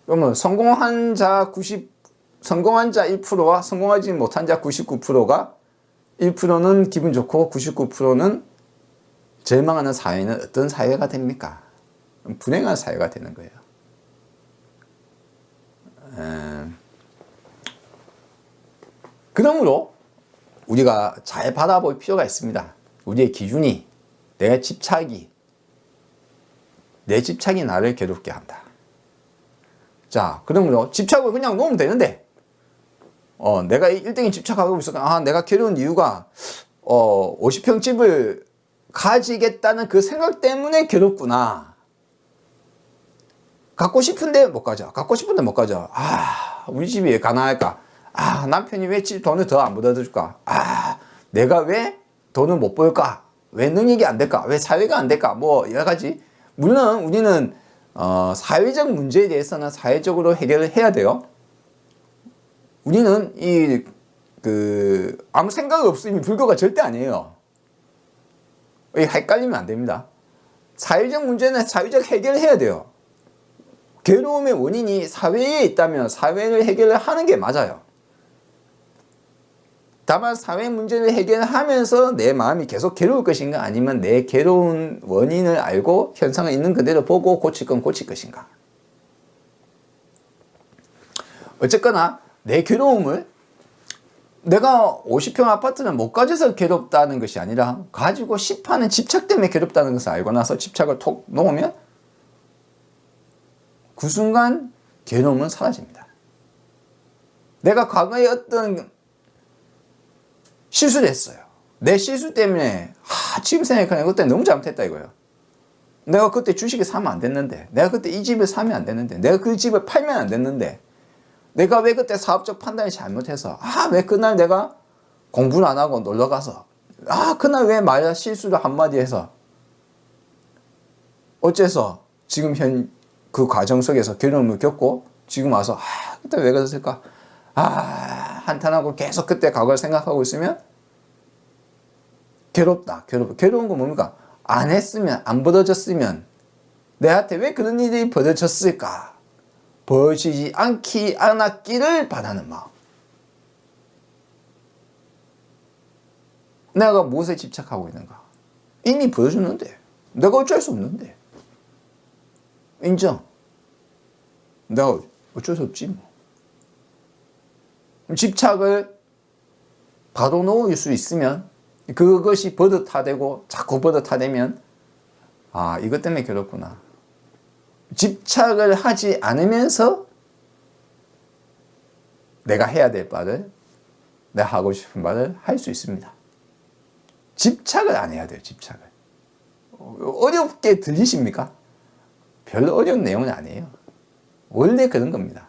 그러면 성공한 자 1%와 성공하지 못한 자 99%가 1%는 기분 좋고 99%는 절망하는 사회는 어떤 사회가 됩니까? 불행한 사회가 되는 거예요. 그러므로 우리가 잘 바라볼 필요가 있습니다. 우리의 기준이, 내 집착이 나를 괴롭게 한다. 자, 그러므로 집착을 그냥 놓으면 되는데, 내가 1등에 집착하고 있었다. 내가 괴로운 이유가 50평 집을 가지겠다는 그 생각 때문에 괴롭구나. 갖고 싶은데 못 가져. 우리 집이 왜 가난할까? 남편이 왜 돈을 더 안 벌어줄까? 내가 왜 돈을 못 벌까? 왜 능력이 안 될까? 왜 사회가 안 될까? 뭐 여러 가지. 물론 우리는 사회적 문제에 대해서는 사회적으로 해결을 해야 돼요. 우리는 아무 생각 없으면 불교가 절대 아니에요. 헷갈리면 안 됩니다. 사회적 문제는 사회적 해결을 해야 돼요. 괴로움의 원인이 사회에 있다면 사회를 해결을 하는 게 맞아요. 다만 사회 문제를 해결하면서 내 마음이 계속 괴로울 것인가, 아니면 내 괴로운 원인을 알고 현상을 있는 그대로 보고 고칠 건 고칠 것인가. 어쨌거나 내 괴로움을 내가 50평 아파트는 못 가져서 괴롭다는 것이 아니라 가지고 싶어하는 집착 때문에 괴롭다는 것을 알고 나서 집착을 톡 놓으면 그 순간 괴로움은 사라집니다. 내가 과거에 어떤 실수를 했어요. 내 실수 때문에 지금 생각하면 그때 너무 잘못했다 이거예요. 내가 그때 주식을 사면 안 됐는데, 내가 그때 이 집을 사면 안 됐는데, 내가 그 집을 팔면 안 됐는데, 내가 왜 그때 사업적 판단을 잘못해서, 왜 그날 내가 공부를 안 하고 놀러 가서, 그날 왜 말야 실수를 한마디 해서, 어째서 지금 그 과정 속에서 괴로움을 겪고 지금 와서 그때 왜 그랬을까? 한탄하고 계속 그때 과거를 생각하고 있으면 괴롭다. 괴로운 건 뭡니까? 안 했으면, 안 벌어졌으면 내한테 왜 그런 일이 벌어졌을까? 벌어지지 않았기를 바라는 마음. 내가 무엇에 집착하고 있는가? 이미 벌어졌는데, 내가 어쩔 수 없는데. 인정. 내가 어쩔 수 없지 뭐. 집착을 바로 놓을 수 있으면, 그것이 버릇화되고 자꾸 버릇화되면 이것 때문에 괴롭구나. 집착을 하지 않으면서 내가 해야 될 바를, 내가 하고 싶은 바를 할 수 있습니다. 집착을 안 해야 돼요. 집착을. 어렵게 들리십니까? 별로 어려운 내용은 아니에요. 원래 그런 겁니다.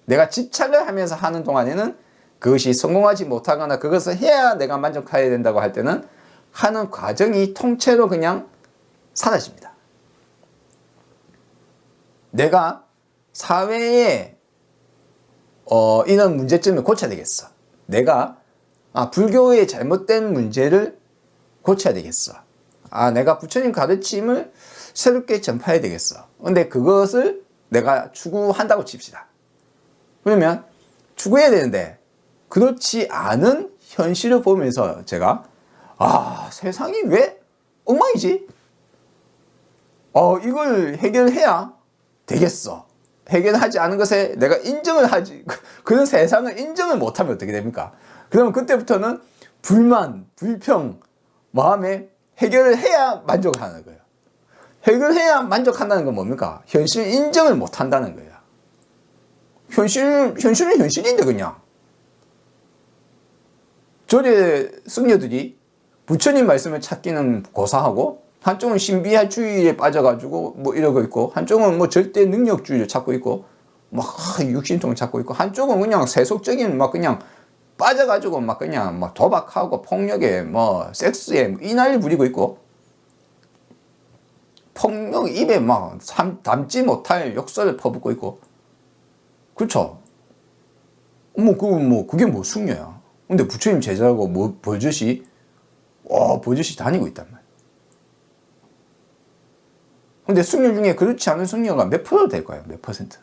내가 집착을 하면서 하는 동안에는 그것이 성공하지 못하거나 그것을 해야 내가 만족해야 된다고 할 때는 하는 과정이 통째로 그냥 사라집니다. 내가 사회에 이런 문제점을 고쳐야 되겠어. 내가 불교의 잘못된 문제를 고쳐야 되겠어. 내가 부처님 가르침을 새롭게 전파해야 되겠어. 근데 그것을 내가 추구한다고 칩시다. 그러면 추구해야 되는데 그렇지 않은 현실을 보면서 제가 세상이 왜 엉망이지? 이걸 해결해야 되겠어. 해결하지 않은 것에 내가 인정을 하지, 그런 세상을 인정을 못하면 어떻게 됩니까? 그러면 그때부터는 불만, 불평, 마음에 해결을 해야 만족하는 거예요. 해결해야 만족한다는 건 뭡니까? 현실 인정을 못한다는 거예요. 현실은 현실인데 그냥. 절의 승려들이 부처님 말씀을 찾기는 고사하고 한쪽은 신비주의에 빠져가지고 뭐 이러고 있고, 한쪽은 뭐 절대 능력주의를 찾고 있고, 막 육신통을 찾고 있고, 한쪽은 그냥 세속적인 막 그냥 빠져가지고 막 그냥 막 도박하고 폭력에 뭐 섹스에 이 난리 부리고 있고, 폭력 입에 막 담지 못할 욕설을 퍼붓고 있고, 그렇죠? 그게 뭐 숙녀야. 근데 부처님 제자고 뭐 버젓이 다니고 있단 말이야. 근데 숙녀 중에 그렇지 않은 숙녀가 몇 프로 될 거예요? 몇 퍼센트?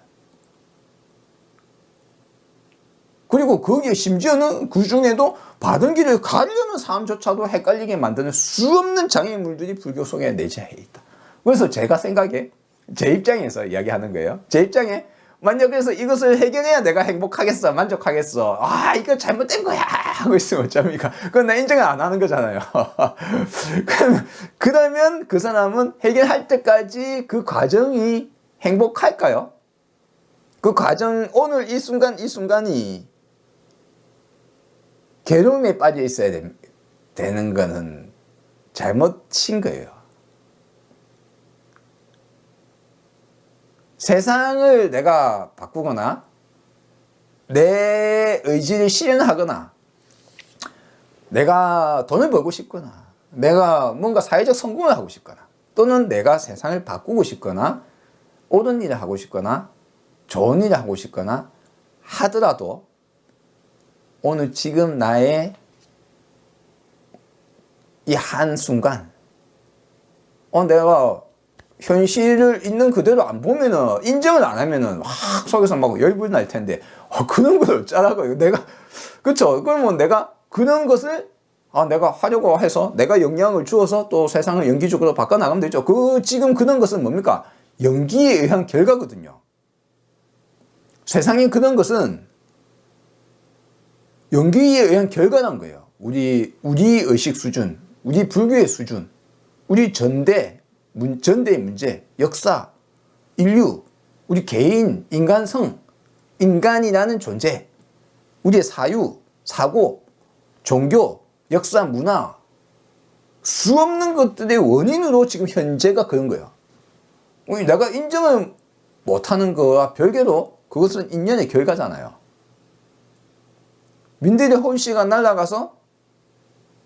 그리고 거기에 심지어는 그 중에도 바른 길을 가려는 사람조차도 헷갈리게 만드는 수없는 장애물들이 불교 속에 내재해 있다. 그래서 제가 생각에, 제 입장에서 이야기하는 거예요. 제 입장에, 만약 그래서 이것을 해결해야 내가 행복하겠어, 만족하겠어, 이거 잘못된 거야 하고 있으면 어쩝니까? 그건 나 인정을 안 하는 거잖아요. 그러면 그 사람은 해결할 때까지 그 과정이 행복할까요? 그 과정, 오늘 이 순간이 괴로움에 빠져 있어야 되는 거는 잘못인 거예요. 세상을 내가 바꾸거나 내 의지를 실현하거나 내가 돈을 벌고 싶거나 내가 뭔가 사회적 성공을 하고 싶거나 또는 내가 세상을 바꾸고 싶거나 옳은 일을 하고 싶거나 좋은 일을 하고 싶거나 하더라도 오늘 지금 나의 이 한순간 내가 현실을 있는 그대로 안 보면은, 인정을 안 하면은 확 속에서 막 열불 날 텐데, 그런 걸 어쩌라고요. 그쵸? 그러면 내가 그런 것을, 내가 하려고 해서 내가 영향을 주어서 또 세상을 연기적으로 바꿔나가면 되죠. 지금 그런 것은 뭡니까? 연기에 의한 결과거든요. 세상에 그런 것은 연기에 의한 결과란 거예요. 우리 의식 수준, 우리 불교의 수준, 우리 전대의 문제, 역사, 인류, 우리 개인, 인간성, 인간이라는 존재, 우리의 사유, 사고, 종교, 역사, 문화, 수없는 것들의 원인으로 지금 현재가 그런 거예요. 내가 인정을 못하는 거와 별개로 그것은 인연의 결과잖아요. 민들레 홀씨가 날아가서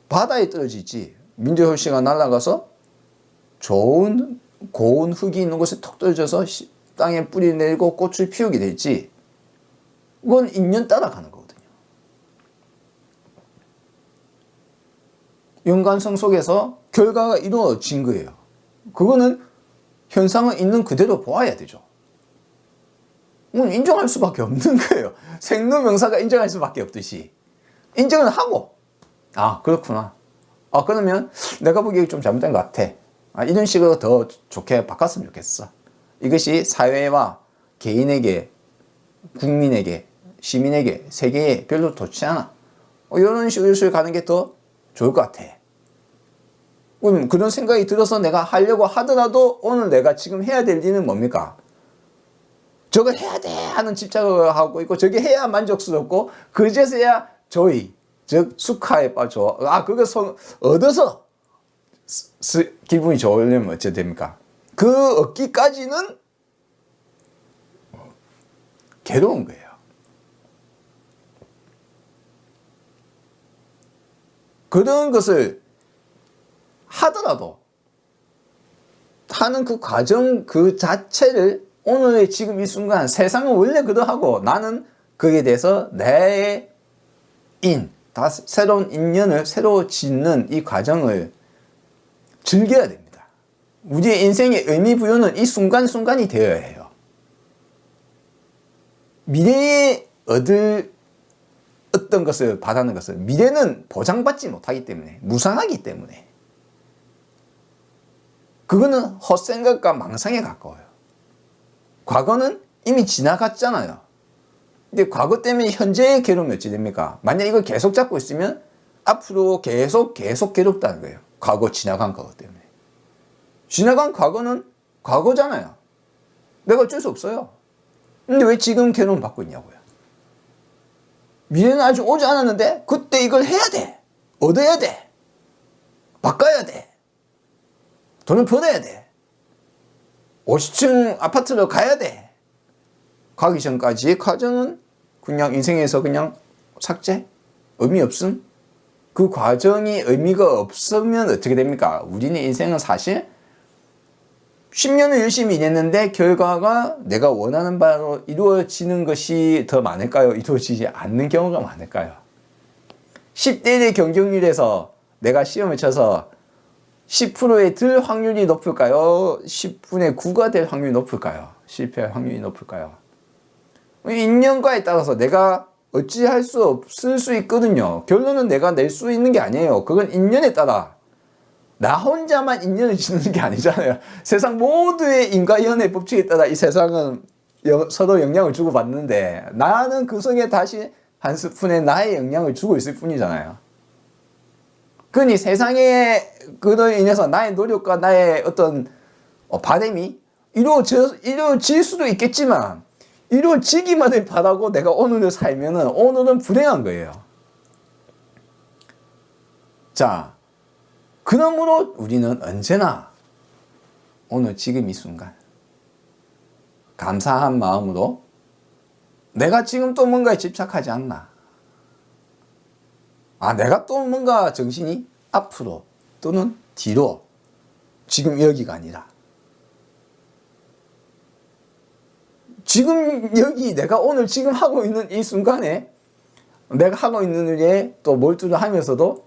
바다에 떨어지지, 민들레 홀씨가 날아가서 좋은 고운 흙이 있는 곳에 톡 떨어져서 땅에 뿌리 내리고 꽃을 피우게 될지, 그건 인연 따라가는 거거든요. 연관성 속에서 결과가 이루어진 거예요. 그거는 현상은 있는 그대로 보아야 되죠. 인정할 수밖에 없는 거예요. 생로명사가 인정할 수밖에 없듯이 인정을 하고, 그렇구나, 그러면 내가 보기에 좀 잘못된 것 같아, 이런 식으로 더 좋게 바꿨으면 좋겠어, 이것이 사회와 개인에게, 국민에게, 시민에게, 세계에 별로 좋지 않아, 이런 식으로 가는 게 더 좋을 것 같아. 그런 생각이 들어서 내가 하려고 하더라도 오늘 내가 지금 해야 될 일은 뭡니까? 저걸 해야 돼 하는 집착을 하고 있고, 저게 해야 만족스럽고, 그제서야 조이, 즉 수카에 빠져, 그거 얻어서 기분이 좋으려면 어째 됩니까? 그 얻기까지는 괴로운 거예요. 그런 것을 하더라도 하는 그 과정 그 자체를 오늘의 지금 이 순간, 세상은 원래 그러하고 나는 거기에 대해서 내 새로운 인연을 새로 짓는 이 과정을 즐겨야 됩니다. 우리의 인생의 의미 부여는 이 순간순간이 되어야 해요. 미래에 어떤 것을 바라는 것은 미래는 보장받지 못하기 때문에, 무상하기 때문에 그거는 헛생각과 망상에 가까워요. 과거는 이미 지나갔잖아요. 근데 과거 때문에 현재의 괴로움이 어찌 됩니까? 만약 이걸 계속 잡고 있으면 앞으로 계속 괴롭다는 거예요. 과거 지나간 거기 때문에. 지나간 과거는 과거잖아요. 내가 어쩔 수 없어요. 근데 왜 지금 괴로움 받고 있냐고요. 미래는 아직 오지 않았는데 그때 이걸 해야 돼, 얻어야 돼, 바꿔야 돼, 돈을 벌어야 돼. 50층 아파트로 가야 돼. 가기 전까지의 과정은 그냥 인생에서 그냥 삭제? 의미 없음? 그 과정이 의미가 없으면 어떻게 됩니까? 우리는 인생은 사실 10년을 열심히 일했는데 결과가 내가 원하는 바로 이루어지는 것이 더 많을까요? 이루어지지 않는 경우가 많을까요? 10대 1의 경쟁률에서 내가 시험을 쳐서 10%에 들 확률이 높을까요? 10분의 9가 될 확률이 높을까요? 실패할 확률이 높을까요? 인연과에 따라서 내가 어찌할 수 없을 수 있거든요. 결론은 내가 낼 수 있는 게 아니에요. 그건 인연에 따라. 나 혼자만 인연을 짓는 게 아니잖아요. 세상 모두의 인과연의 법칙에 따라 이 세상은 서로 영향을 주고받는데 나는 그 속에 다시 한 스푼의 나의 영향을 주고 있을 뿐이잖아요. 그러니 세상에 그로 인해서 나의 노력과 나의 어떤 바람이 이루어질 수도 있겠지만 이루어지기만을 바라고 내가 오늘을 살면은 오늘은 불행한 거예요. 자, 그러므로 우리는 언제나 오늘 지금 이 순간 감사한 마음으로 내가 지금 또 뭔가에 집착하지 않나. 내가 또 뭔가 정신이 앞으로 또는 뒤로 지금 여기가 아니라 지금 여기 내가 오늘 지금 하고 있는 이 순간에 내가 하고 있는 일에 또 몰두를 하면서도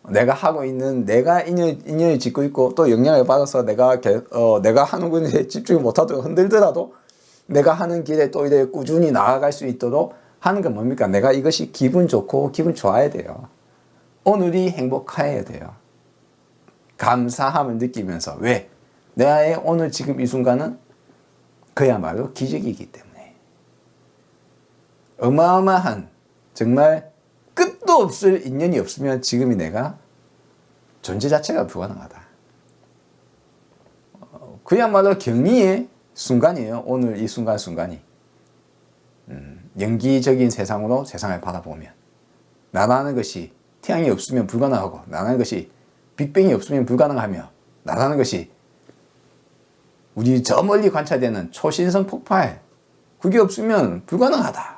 내가 하고 있는 내가 인연을 짓고 있고 또 영향을 받아서 내가 하는 것에 집중을 못하도록 흔들더라도 내가 하는 길에 또 이래 꾸준히 나아갈 수 있도록 하는 건 뭡니까? 내가 이것이 기분 좋고 기분 좋아야 돼요. 오늘이 행복해야 돼요. 감사함을 느끼면서. 왜? 나의 오늘 지금 이 순간은 그야말로 기적이기 때문에. 어마어마한 정말 끝도 없을 인연이 없으면 지금이 내가 존재 자체가 불가능하다. 그야말로 경리의 순간이에요. 오늘 이 순간이. 연기적인 세상으로 세상을 바라보면 나라는 것이 태양이 없으면 불가능하고 나라는 것이 빅뱅이 없으면 불가능하며 나라는 것이 우리 저 멀리 관찰되는 초신성 폭발 그게 없으면 불가능하다.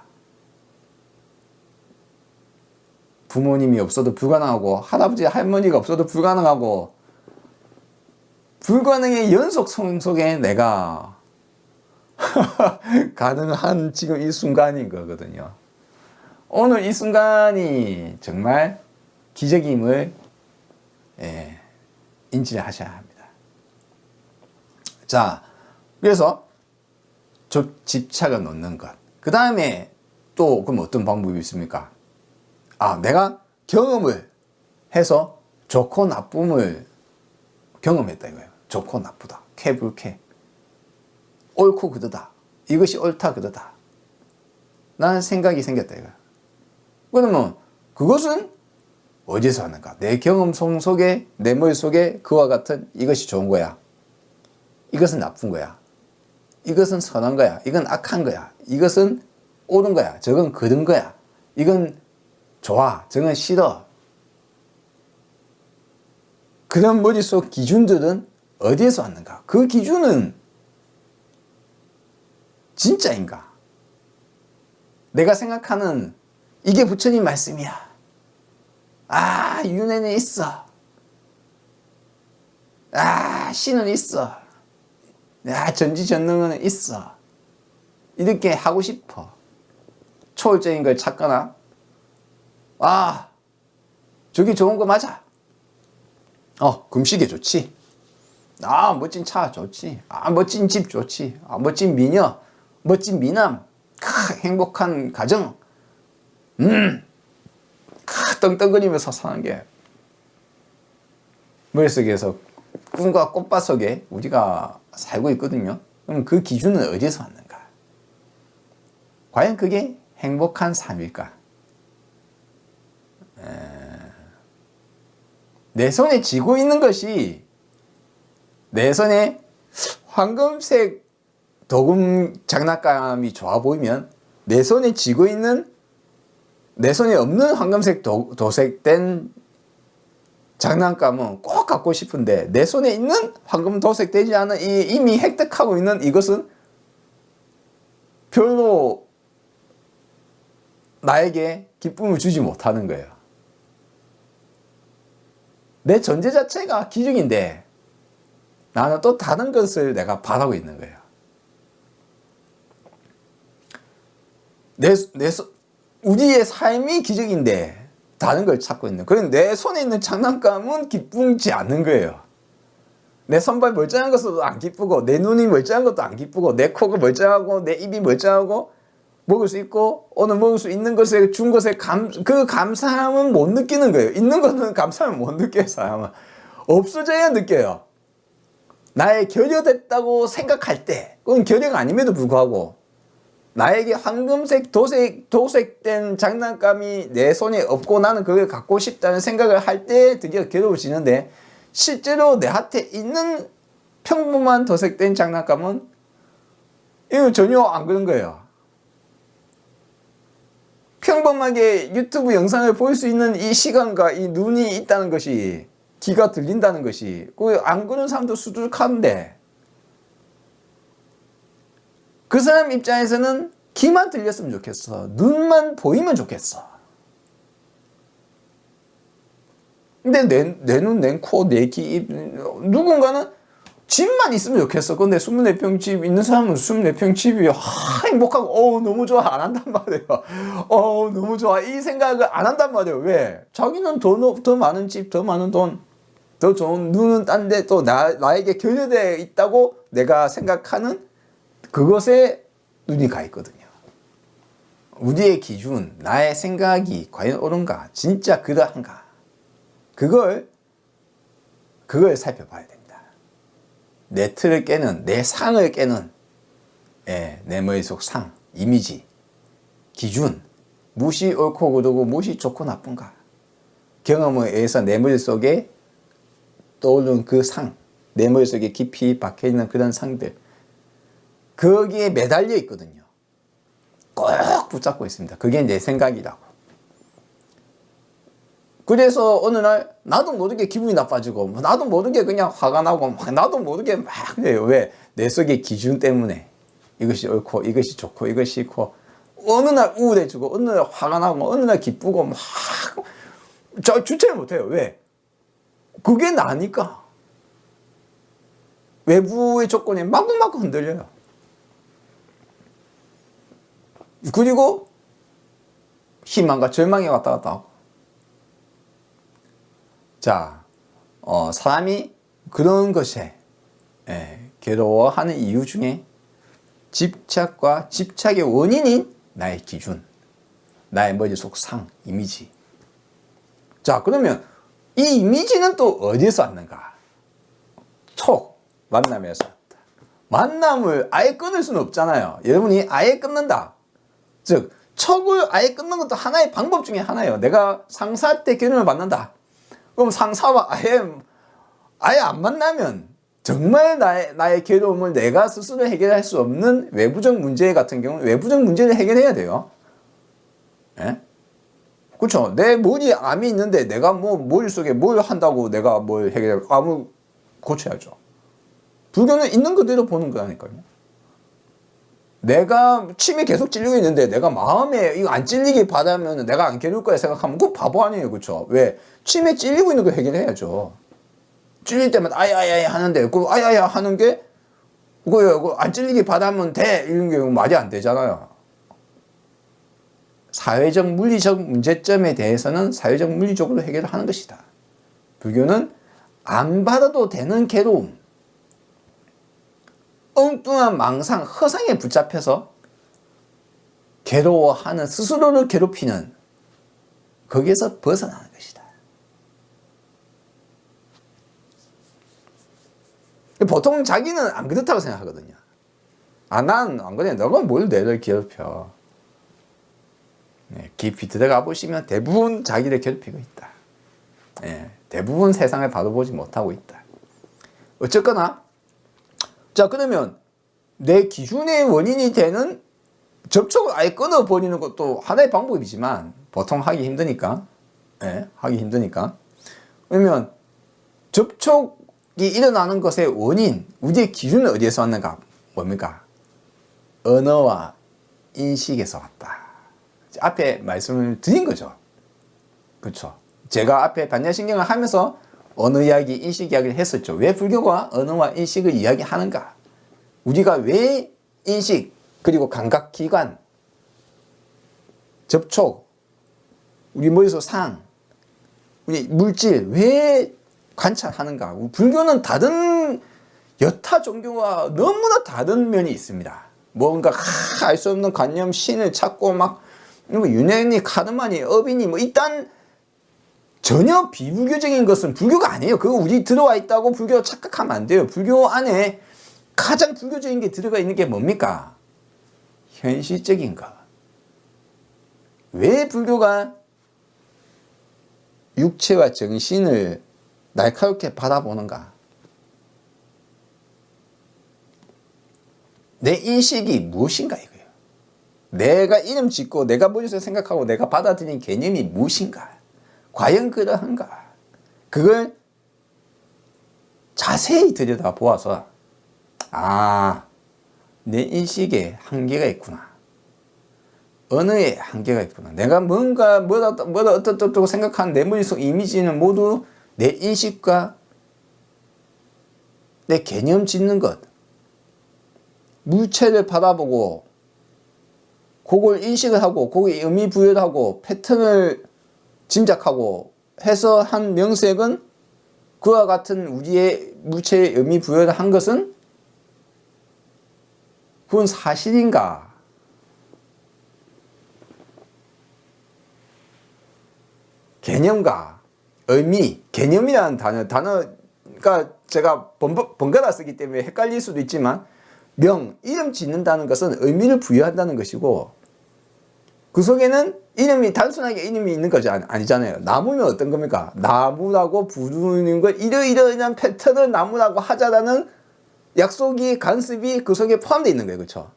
부모님이 없어도 불가능하고 할아버지 할머니가 없어도 불가능하고 불가능의 연속성 속에 내가 가능한 지금 이 순간인 거거든요. 오늘 이 순간이 정말 기적임을 인지를 하셔야 합니다. 자, 그래서 집착을 놓는 것. 그 다음에 또 그럼 어떤 방법이 있습니까? 내가 경험을 해서 좋고 나쁨을 경험했다 이거예요. 좋고 나쁘다. 쾌불쾌. 옳고 그르다. 이것이 옳다 그르다. 라는 생각이 생겼다 이거예요. 그러면 그것은 어디서 하는가? 내 경험 속에 내 머릿속에 그와 같은 이것이 좋은 거야. 이것은 나쁜 거야. 이것은 선한 거야. 이건 악한 거야. 이것은 옳은 거야. 저건 그른 거야. 이건 좋아. 저건 싫어. 그런 머릿속 기준들은 어디에서 왔는가? 그 기준은 진짜인가? 내가 생각하는 이게 부처님 말씀이야. 윤회는 있어. 신은 있어. 전지전능은 있어. 이렇게 하고 싶어. 초월적인 걸 찾거나 저기 좋은 거 맞아. 금시계 좋지. 멋진 차 좋지. 멋진 집 좋지. 멋진 미녀, 멋진 미남, 행복한 가정. 떵떵거리면서 사는 게 머릿속에서 꿈과 꽃밭 속에 우리가 살고 있거든요. 그럼 그 기준은 어디서 왔는가? 과연 그게 행복한 삶일까? 내 손에 쥐고 있는 것이 내 손에 황금색 도금 장난감이 좋아 보이면 내 손에 쥐고 있는 내 손에 없는 황금색 도색된 장난감은 꼭 갖고 싶은데 내 손에 있는 황금 도색되지 않은 이미 획득하고 있는 이것은 별로 나에게 기쁨을 주지 못하는 거예요. 내 존재 자체가 기중인데 나는 또 다른 것을 내가 바라고 있는 거예요. 우리의 삶이 기적인데 다른 걸 찾고 있는. 그럼 내 손에 있는 장난감은 기쁘지 않는 거예요. 내 손발 멀쩡한 것도 안 기쁘고, 내 눈이 멀쩡한 것도 안 기쁘고, 내 코가 멀쩡하고, 내 입이 멀쩡하고, 먹을 수 있고, 오늘 먹을 수 있는 것에 준 것에 그 감사함은 못 느끼는 거예요. 있는 거는 감사함을 못 느껴요, 사람은. 없어져야 느껴요. 나의 결여됐다고 생각할 때, 그건 결여가 아님에도 불구하고, 나에게 황금색 도색된 장난감이 내 손에 없고 나는 그걸 갖고 싶다는 생각을 할 때 드디어 괴로워지는데, 실제로 내 한테 있는 평범한 도색된 장난감은 이거 전혀 안 그런 거예요. 평범하게 유튜브 영상을 볼 수 있는 이 시간과 이 눈이 있다는 것이, 귀가 들린다는 것이, 안 그런 사람도 수두룩한데, 그 사람 입장에서는 귀만 들렸으면 좋겠어. 눈만 보이면 좋겠어. 근데 내 눈, 내 코, 내 귀, 입, 누군가는 집만 있으면 좋겠어. 근데 24평 집 있는 사람은 24평 집이 행복하고 너무 좋아 안 한단 말이에요. 너무 좋아 이 생각을 안 한단 말이에요. 왜? 자기는 더 많은 집, 더 많은 돈, 더 좋은 눈은 딴데 또 나에게 결여되어 있다고 내가 생각하는 그것에 눈이 가 있거든요. 우리의 기준, 나의 생각이 과연 옳은가? 진짜 그러한가? 그걸 살펴봐야 됩니다. 내 틀을 깨는, 내 상을 깨는, 내 머릿속 상, 이미지, 기준, 무엇이 옳고 그르고 무엇이 좋고 나쁜가? 경험에 의해서 내 머릿속에 떠오르는 그 상, 내 머릿속에 깊이 박혀있는 그런 상들, 거기에 매달려 있거든요. 꼭 붙잡고 있습니다. 그게 내 생각이라고. 그래서 어느 날 나도 모르게 기분이 나빠지고 나도 모르게 그냥 화가 나고 나도 모르게 막 그래요. 왜? 내 속의 기준 때문에 이것이 옳고 이것이 좋고 이것이 싫고 어느 날 우울해지고 어느 날 화가 나고 어느 날 기쁘고 막 저 주체를 못해요. 왜? 그게 나니까. 외부의 조건이 마구마구 흔들려요. 그리고 희망과 절망이 왔다 갔다 하고. 자, 사람이 그런 것에 괴로워하는 이유 중에 집착과 집착의 원인인 나의 기준, 나의 머릿속 상, 이미지. 자, 그러면 이 이미지는 또 어디서 왔는가? 촉, 만남에서 왔다. 만남을 아예 끊을 수는 없잖아요. 여러분이 아예 끊는다. 즉, 촉을 아예 끊는 것도 하나의 방법 중에 하나예요. 내가 상사한테 결혼을 받는다. 그럼 상사와 아예 안 만나면 정말 나의 괴로움을 내가 스스로 해결할 수 없는 외부적 문제 같은 경우는 외부적 문제를 해결해야 돼요. 예? 그렇죠. 내 머리에 암이 있는데 내가 뭐 머릿속에 뭘 한다고 내가 뭘 해결해? 암을 고쳐야죠. 불교는 있는 그대로 보는 거라니까요. 내가 침이 계속 찔리고 있는데 내가 마음에 이거 안 찔리게 바라면 내가 안 괴로울 거야 생각하면 그거 바보 아니에요. 그렇죠? 왜? 침에 찔리고 있는 거 해결해야죠. 찔릴 때마다 아야야 하는데 그 아야야 하는 게 그거 안 찔리게 바라면 돼 이런 게 말이 안 되잖아요. 사회적 물리적 문제점에 대해서는 사회적 물리적으로 해결하는 것이다. 불교는 안 받아도 되는 괴로움, 엉뚱한 망상, 허상에 붙잡혀서 괴로워하는, 스스로를 괴롭히는 거기에서 벗어나는 것이다. 보통 자기는 안 그렇다고 생각하거든요. 난 안 그래. 너가 뭘 내를 괴롭혀. 깊이 들어가 보시면 대부분 자기를 괴롭히고 있다. 대부분 세상을 바로 보지 못하고 있다. 어쨌거나 자, 그러면 내 기준의 원인이 되는 접촉을 아예 끊어버리는 것도 하나의 방법이지만 보통 하기 힘드니까 하기 힘드니까 그러면 접촉이 일어나는 것의 원인, 우리의 기준은 어디에서 왔는가? 뭡니까? 언어와 인식에서 왔다. 앞에 말씀을 드린 거죠. 그렇죠. 제가 앞에 반야신경을 하면서 언어 이야기, 인식 이야기를 했었죠. 왜 불교가 언어와 인식을 이야기하는가? 우리가 왜 인식, 그리고 감각기관, 접촉, 우리 머릿속 상, 우리 물질 왜 관찰하는가? 불교는 다른 여타 종교와 너무나 다른 면이 있습니다. 뭔가 알 수 없는 관념, 신을 찾고 막 유네니, 카르마니, 어비니 뭐 일단 전혀 비불교적인 것은 불교가 아니에요. 그거 우리 들어와 있다고 불교 착각하면 안 돼요. 불교 안에 가장 불교적인 게 들어가 있는 게 뭡니까? 현실적인 거. 왜 불교가 육체와 정신을 날카롭게 바라보는가? 내 인식이 무엇인가 이거예요. 내가 이름 짓고 내가 머릿속에 생각하고 내가 받아들인 개념이 무엇인가? 과연 그러한가? 그걸 자세히 들여다보아서 내 인식에 한계가 있구나. 언어에 한계가 있구나. 내가 뭐다 어떻다고 생각한 내 머릿속 이미지는 모두 내 인식과 내 개념 짓는 것, 물체를 바라보고 그걸 인식을 하고 거기에 의미 부여를 하고 패턴을 짐작하고 해서 한 명색은 그와 같은 우리의 물체의 의미 부여를 한 것은 그건 사실인가? 개념과 의미, 개념이라는 단어가 제가 번갈아 쓰기 때문에 헷갈릴 수도 있지만 이름 짓는다는 것은 의미를 부여한다는 것이고 그 속에는 이름이 단순하게 이름이 있는 것이 아니잖아요. 나무면 어떤 겁니까? 나무라고 부르는 것, 이러이러한 패턴을 나무라고 하자라는 약속이, 간섭이 그 속에 포함되어 있는 거예요. 그렇죠?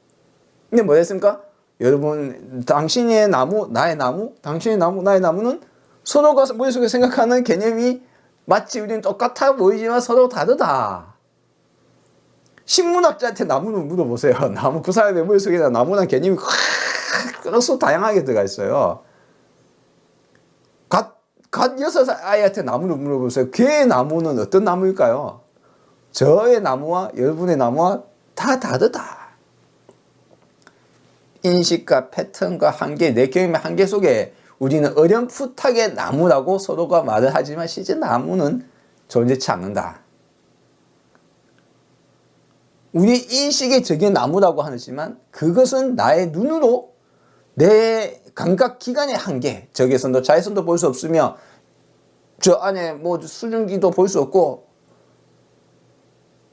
근데 뭐였습니까? 여러분, 당신의 나무, 나의 나무, 당신의 나무, 나의 나무는 서로가 머릿속에 생각하는 개념이 마치 우리는 똑같아 보이지만 서로 다르다. 신문학자한테 나무를 물어보세요. 나무, 그 사람의 머릿속에 나무란 개념이 그래서 다양하게 들어가 있어요. 갓 6살 아이한테 나무를 물어보세요. 걔의 나무는 어떤 나무일까요? 저의 나무와 여러분의 나무와 다 다르다. 인식과 패턴과 한계, 내 경험의 한계 속에 우리는 어렴풋하게 나무라고 서로가 말을 하지만 실제 나무는 존재치 않는다. 우리 인식에 저게 나무라고 하지만 그것은 나의 눈으로 내 감각기관의 한계, 적외선도 자외선도 볼 수 없으며 저 안에 뭐 수증기도 볼 수 없고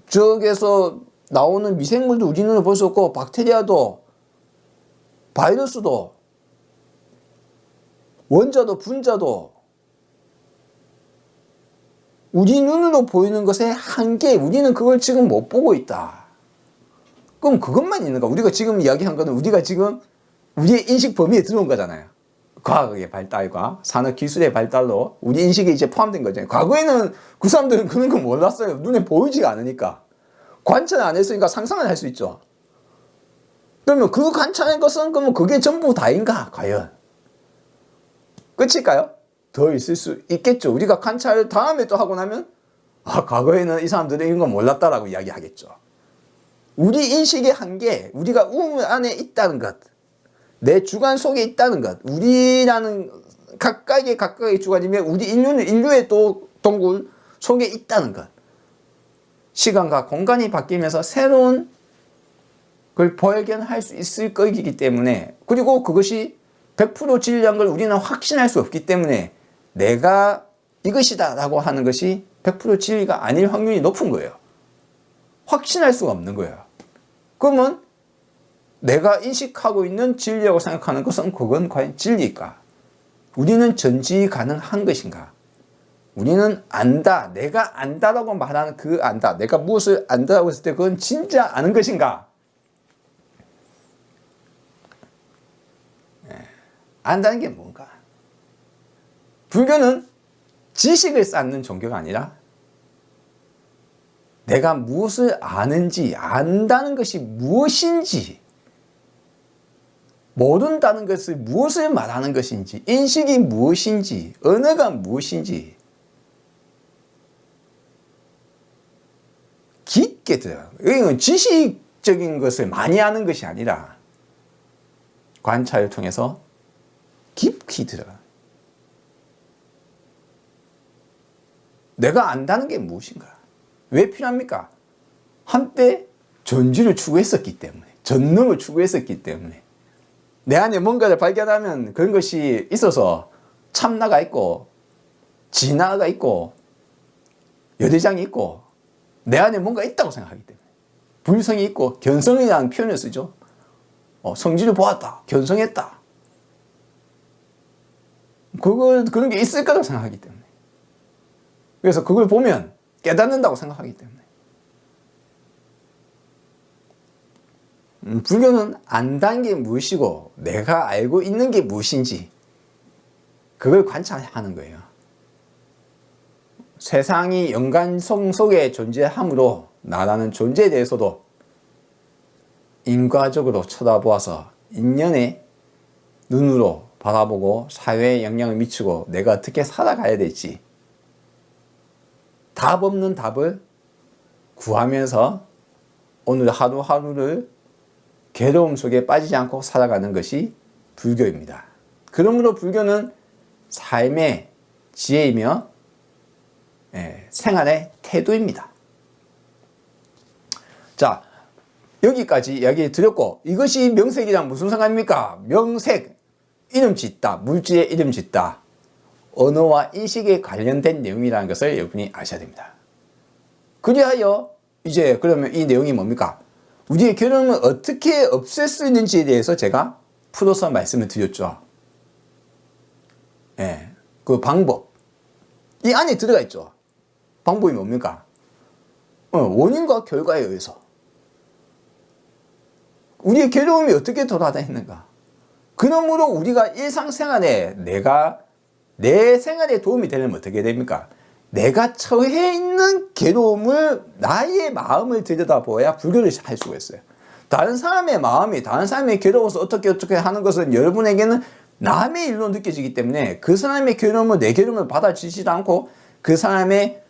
저기에서 나오는 미생물도 우리 눈으로 볼 수 없고 박테리아도 바이러스도 원자도 분자도 우리 눈으로 보이는 것의 한계, 우리는 그걸 지금 못 보고 있다. 그럼 그것만 있는가? 우리가 지금 이야기한 거는 우리가 지금 우리의 인식 범위에 들어온 거잖아요. 과학의 발달과 산업기술의 발달로 우리 인식이 이제 포함된 거잖아요. 과거에는 그 사람들은 그런 거 몰랐어요. 눈에 보이지가 않으니까. 관찰을 안 했으니까 상상을 할 수 있죠. 그러면 그 관찰한 것은 그러면 그게 전부 다인가? 과연? 끝일까요? 더 있을 수 있겠죠. 우리가 관찰을 다음에 또 하고 나면 과거에는 이 사람들은 이런 거 몰랐다라고 이야기하겠죠. 우리 인식의 한계, 우리가 우물 안에 있다는 것, 내 주관 속에 있다는 것, 우리라는 각각의 주관이며 우리 인류의 또 동굴 속에 있다는 것. 시간과 공간이 바뀌면서 새로운 걸 발견할 수 있을 것이기 때문에, 그리고 그것이 100% 진리란 걸 우리는 확신할 수 없기 때문에 내가 이것이다 라고 하는 것이 100% 진리가 아닐 확률이 높은 거예요. 확신할 수가 없는 거예요. 그러면 내가 인식하고 있는 진리라고 생각하는 것은 그건 과연 진리일까? 우리는 전지 가능한 것인가? 우리는 안다, 내가 안다라고 말하는 그 안다, 내가 무엇을 안다라고 했을 때 그건 진짜 아는 것인가? 안다는 게 뭔가? 불교는 지식을 쌓는 종교가 아니라 내가 무엇을 아는지, 안다는 것이 무엇인지, 모른다는 것을 무엇을 말하는 것인지, 인식이 무엇인지, 언어가 무엇인지 깊게 들어요. 이건 지식적인 것을 많이 아는 것이 아니라 관찰을 통해서 깊이 들어요. 내가 안다는 게 무엇인가? 왜 필요합니까? 한때 존재를 추구했었기 때문에, 전능을 추구했었기 때문에, 내 안에 뭔가를 발견하면 그런 것이 있어서 참나가 있고 진화가 있고 여대장이 있고 내 안에 뭔가 있다고 생각하기 때문에, 불성이 있고 견성이라는 표현을 쓰죠. 성질을 보았다, 견성했다, 그런 게 있을 거라고 생각하기 때문에, 그래서 그걸 보면 깨닫는다고 생각하기 때문에, 불교는 안다는 게 무엇이고 내가 알고 있는 게 무엇인지 그걸 관찰하는 거예요. 세상이 연관성 속에 존재하므로 나라는 존재에 대해서도 인과적으로 쳐다보아서 인연의 눈으로 바라보고 사회에 영향을 미치고 내가 어떻게 살아가야 될지 답 없는 답을 구하면서 오늘 하루하루를 괴로움 속에 빠지지 않고 살아가는 것이 불교입니다. 그러므로 불교는 삶의 지혜이며 생활의 태도입니다. 자, 여기까지 이야기 드렸고, 이것이 명색이랑 무슨 상관입니까? 명색, 이름 짓다, 물질의 이름 짓다, 언어와 인식에 관련된 내용이라는 것을 여러분이 아셔야 됩니다. 그리하여 이제 그러면 이 내용이 뭡니까? 우리의 괴로움을 어떻게 없앨 수 있는지에 대해서 제가 풀어서 말씀을 드렸죠. 그 방법, 이 안에 들어가 있죠. 방법이 뭡니까? 원인과 결과에 의해서 우리의 괴로움이 어떻게 돌아다니는가. 그러므로 우리가 일상생활에 내 생활에 도움이 되려면 어떻게 됩니까? 내가 처해 있는 괴로움을, 나의 마음을 들여다보아야 불교를 할 수가 있어요. 다른 사람의 마음이, 다른 사람의 괴로워서 어떻게 하는 것은 여러분에게는 남의 일로 느껴지기 때문에 그 사람의 괴로움을, 내 괴로움을 받아주지 않고 그 사람의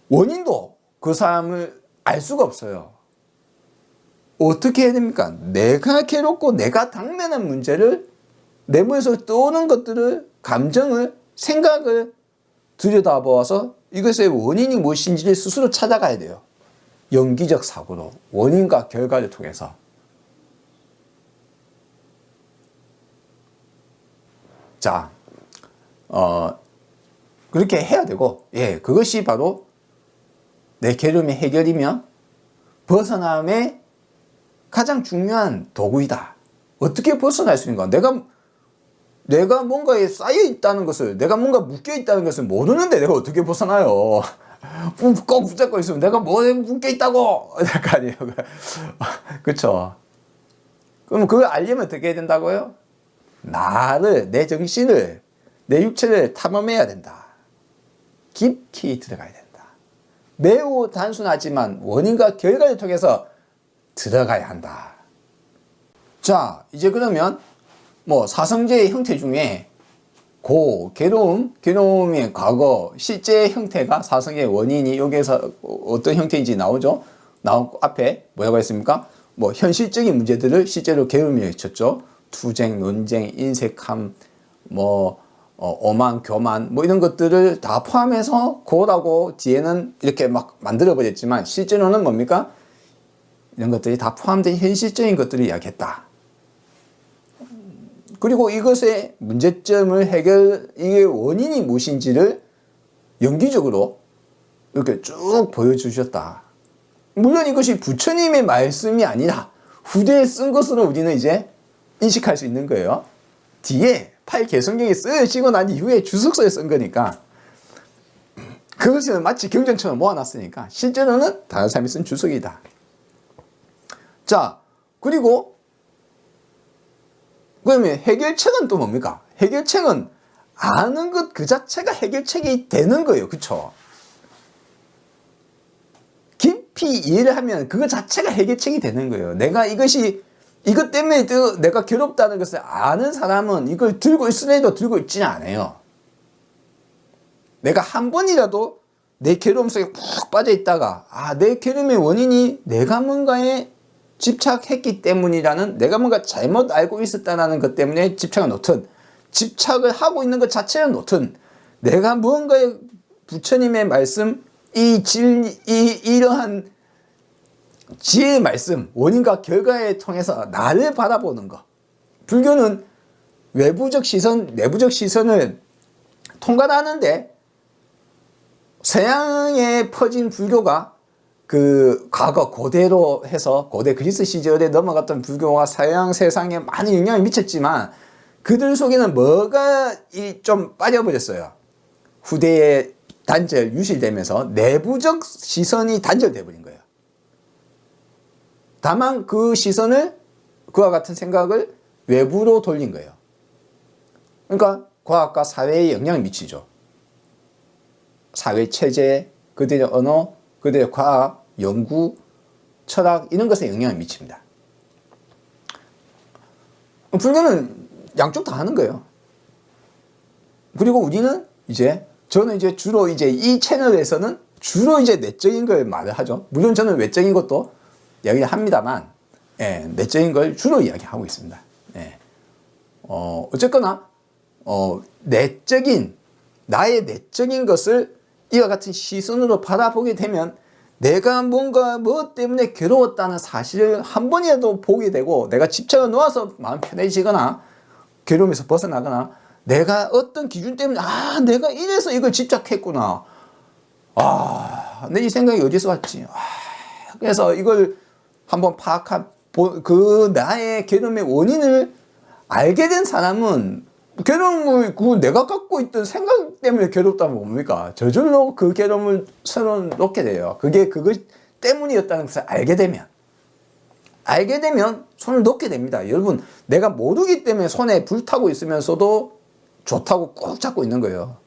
원인도 그 사람을 알 수가 없어요. 어떻게 해야 됩니까? 내가 괴롭고 내가 당면한 문제를, 내 몸에서 떠오는 것들을, 감정을, 생각을 들여다보아서 이것의 원인이 무엇인지를 스스로 찾아가야 돼요. 연기적 사고로 원인과 결과를 통해서. 자, 그렇게 해야 되고, 그것이 바로 내 괴로움의 해결이며 벗어남의 가장 중요한 도구이다. 어떻게 벗어날 수 있는가? 내가 뭔가에 쌓여 있다는 것을, 내가 뭔가 묶여 있다는 것을 모르는데 내가 어떻게 벗어나요? 꼭 붙잡고 있으면 내가 뭐에 묶여 있다고 할 거 아니에요. 그쵸? 그럼 그걸 알려면 어떻게 해야 된다고요? 내 정신을, 내 육체를 탐험해야 된다. 깊이 들어가야 된다. 매우 단순하지만 원인과 결과를 통해서 들어가야 한다. 자, 이제 그러면 사성제의 형태 중에 괴로움의 과거, 실제 형태가 사성의 원인이 여기에서 어떤 형태인지 나오죠? 앞에 뭐라고 했습니까? 현실적인 문제들을 실제로 괴로움이라고 쳤죠. 투쟁, 논쟁, 인색함, 오만, 교만, 이런 것들을 다 포함해서 고라고 뒤에는 이렇게 막 만들어버렸지만 실제로는 뭡니까? 이런 것들이 다 포함된 현실적인 것들을 이야기했다. 그리고 이것의 문제점을 이게 원인이 무엇인지를 연기적으로 이렇게 쭉 보여주셨다. 물론 이것이 부처님의 말씀이 아니라 후대에 쓴 것으로 우리는 이제 인식할 수 있는 거예요. 뒤에 팔개성경이 쓰여지고 난 이후에 주석서에 쓴 거니까 그것을 마치 경전처럼 모아놨으니까 실제로는 다른 사람이 쓴 주석이다. 자, 그리고 그러면 해결책은 또 뭡니까? 해결책은 아는 것 그 자체가 해결책이 되는 거예요. 그쵸? 깊이 이해를 하면 그거 자체가 해결책이 되는 거예요. 내가 이것 때문에 내가 괴롭다는 것을 아는 사람은 이걸 들고 있으려도 들고 있지는 않아요. 내가 한 번이라도 내 괴로움 속에 푹 빠져 있다가 내 괴로움의 원인이 내가 뭔가에 집착했기 때문이라는, 내가 뭔가 잘못 알고 있었다는 것 때문에 집착을 놓든, 집착을 하고 있는 것 자체를 놓든, 내가 무언가에 부처님의 말씀, 이러한 지혜의 말씀, 원인과 결과에 통해서 나를 바라보는 것. 불교는 외부적 시선, 내부적 시선을 통과하는데, 서양에 퍼진 불교가 그 과거 고대로 해서 고대 그리스 시절에 넘어갔던 불교가 서양 세상에 많은 영향을 미쳤지만, 그들 속에는 뭐가 좀 빠져버렸어요. 후대에 단절, 유실되면서 내부적 시선이 단절돼 버린 거예요. 다만 그 시선을, 그와 같은 생각을 외부로 돌린 거예요. 그러니까 과학과 사회에 영향을 미치죠. 사회 체제, 그들의 언어, 그들의 과학, 연구, 철학, 이런 것에 영향을 미칩니다. 불교는 양쪽 다 하는 거예요. 그리고 우리는 저는 주로 이 채널에서는 주로 내적인 걸 말을 하죠. 물론 저는 외적인 것도 이야기를 합니다만, 내적인 걸 주로 이야기하고 있습니다. 어쨌거나, 나의 내적인 것을 이와 같은 시선으로 바라보게 되면 내가 뭔가 뭐 때문에 괴로웠다는 사실을 한 번이라도 보게 되고, 내가 집착을 놓아서 마음 편해지거나 괴로움에서 벗어나거나, 내가 어떤 기준 때문에 내가 이래서 이걸 집착했구나, 내 이 생각이 어디서 왔지, 그래서 이걸 한번 그 나의 괴로움의 원인을 알게 된 사람은, 괴로움을 내가 갖고 있던 생각 때문에 괴롭다면 뭡니까? 저절로 그 괴로움을 손을 놓게 돼요. 그게 그것 때문이었다는 것을 알게 되면 손을 놓게 됩니다. 여러분, 내가 모르기 때문에 손에 불타고 있으면서도 좋다고 꾹 잡고 있는 거예요.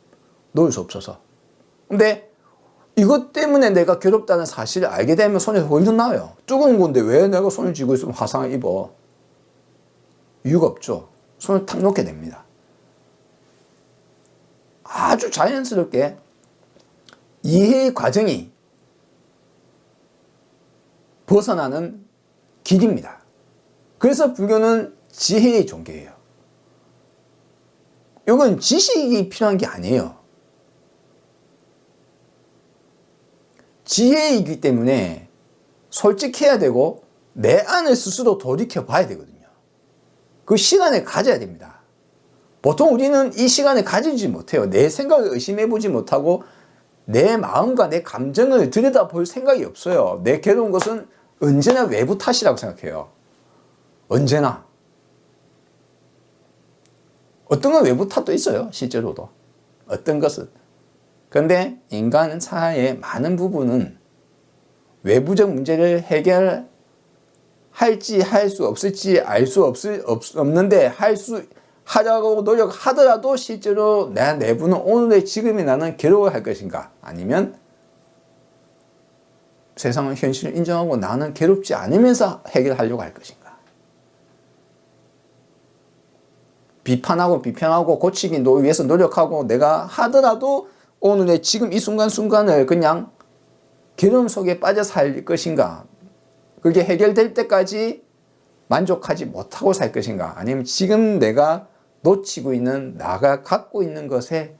놓을 수 없어서. 근데 이것 때문에 내가 괴롭다는 사실을 알게 되면 손에 훨씬 나와요. 뜨거운 건데 왜 내가 손을 쥐고 있으면 화상을 입어? 이유가 없죠. 손을 탁 놓게 됩니다. 아주 자연스럽게 이해의 과정이 벗어나는 길입니다. 그래서 불교는 지혜의 종교예요. 이건 지식이 필요한 게 아니에요. 지혜이기 때문에 솔직해야 되고 내 안을 스스로 돌이켜 봐야 되거든요. 그 시간을 가져야 됩니다. 보통 우리는 이 시간을 가지지 못해요. 내 생각을 의심해보지 못하고 내 마음과 내 감정을 들여다볼 생각이 없어요. 내 괴로운 것은 언제나 외부 탓이라고 생각해요. 언제나. 어떤 건 외부 탓도 있어요. 실제로도. 어떤 것은. 그런데 인간 사회의 많은 부분은 외부적 문제를 해결할지 할 수 없을지 알 수 없는데 하려고 노력하더라도 실제로 내 내부는 오늘의 지금이 나는 괴로워할 것인가, 아니면 세상은 현실을 인정하고 나는 괴롭지 않으면서 해결하려고 할 것인가. 비판하고 고치기 위해서 노력하고 내가 하더라도 오늘의 지금 이 순간순간을 그냥 괴로움 속에 빠져 살 것인가, 그게 해결될 때까지 만족하지 못하고 살 것인가, 아니면 지금 내가 놓치고 있는, 나가 갖고 있는 것의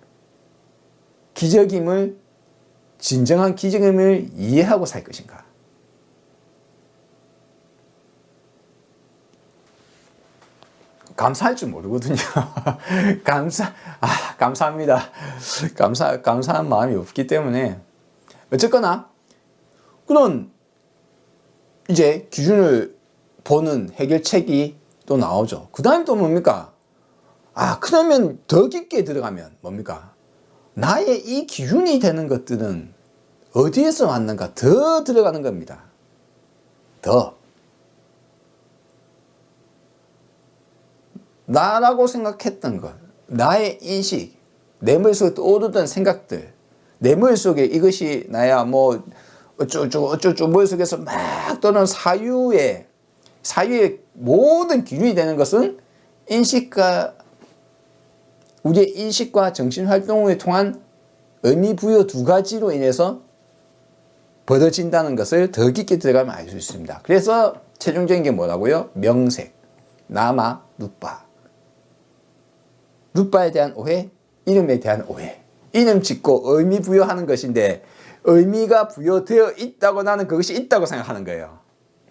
진정한 기적임을 이해하고 살 것인가. 감사할 줄 모르거든요. 감사합니다. 감사한 마음이 없기 때문에. 어쨌거나, 그런 기준을 보는 해결책이 또 나오죠. 그 다음에 또 뭡니까? 그러면 더 깊게 들어가면 뭡니까? 나의 이 기준이 되는 것들은 어디에서 왔는가? 더 들어가는 겁니다. 나라고 생각했던 것, 나의 인식, 내 머릿속에 떠오르던 생각들, 내 머릿속에 이것이 나야 뭐 어쩌고 머릿속에서 막 떠는 사유의 모든 기준이 되는 것은 우리의 인식과 정신활동을 통한 의미부여 두 가지로 인해서 벌어진다는 것을 더 깊게 들어가면 알 수 있습니다. 그래서 최종적인 게 뭐라고요? 명색, 나마, 루빠. 루빠에 대한 오해, 이름에 대한 오해. 이름 짓고 의미 부여하는 것인데 의미가 부여되어 있다고 나는 그것이 있다고 생각하는 거예요.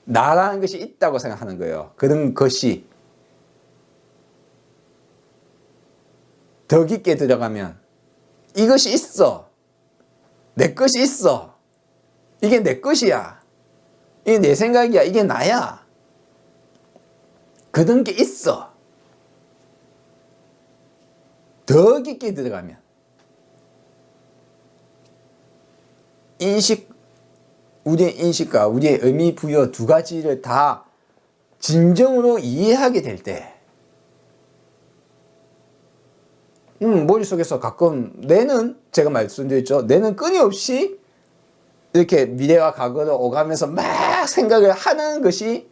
나라는 것이 있다고 생각하는 거예요. 그런 것이 더 깊게 들어가면 이것이 있어. 내 것이 있어. 이게 내 것이야. 이게 내 생각이야. 이게 나야. 그런 게 있어. 더 깊게 들어가면 우리의 인식과 우리의 의미 부여 두 가지를 다 진정으로 이해하게 될 때 머릿속에서 가끔 뇌는 제가 말씀드렸죠. 뇌는 끊임없이 이렇게 미래와 과거를 오가면서 막 생각을 하는 것이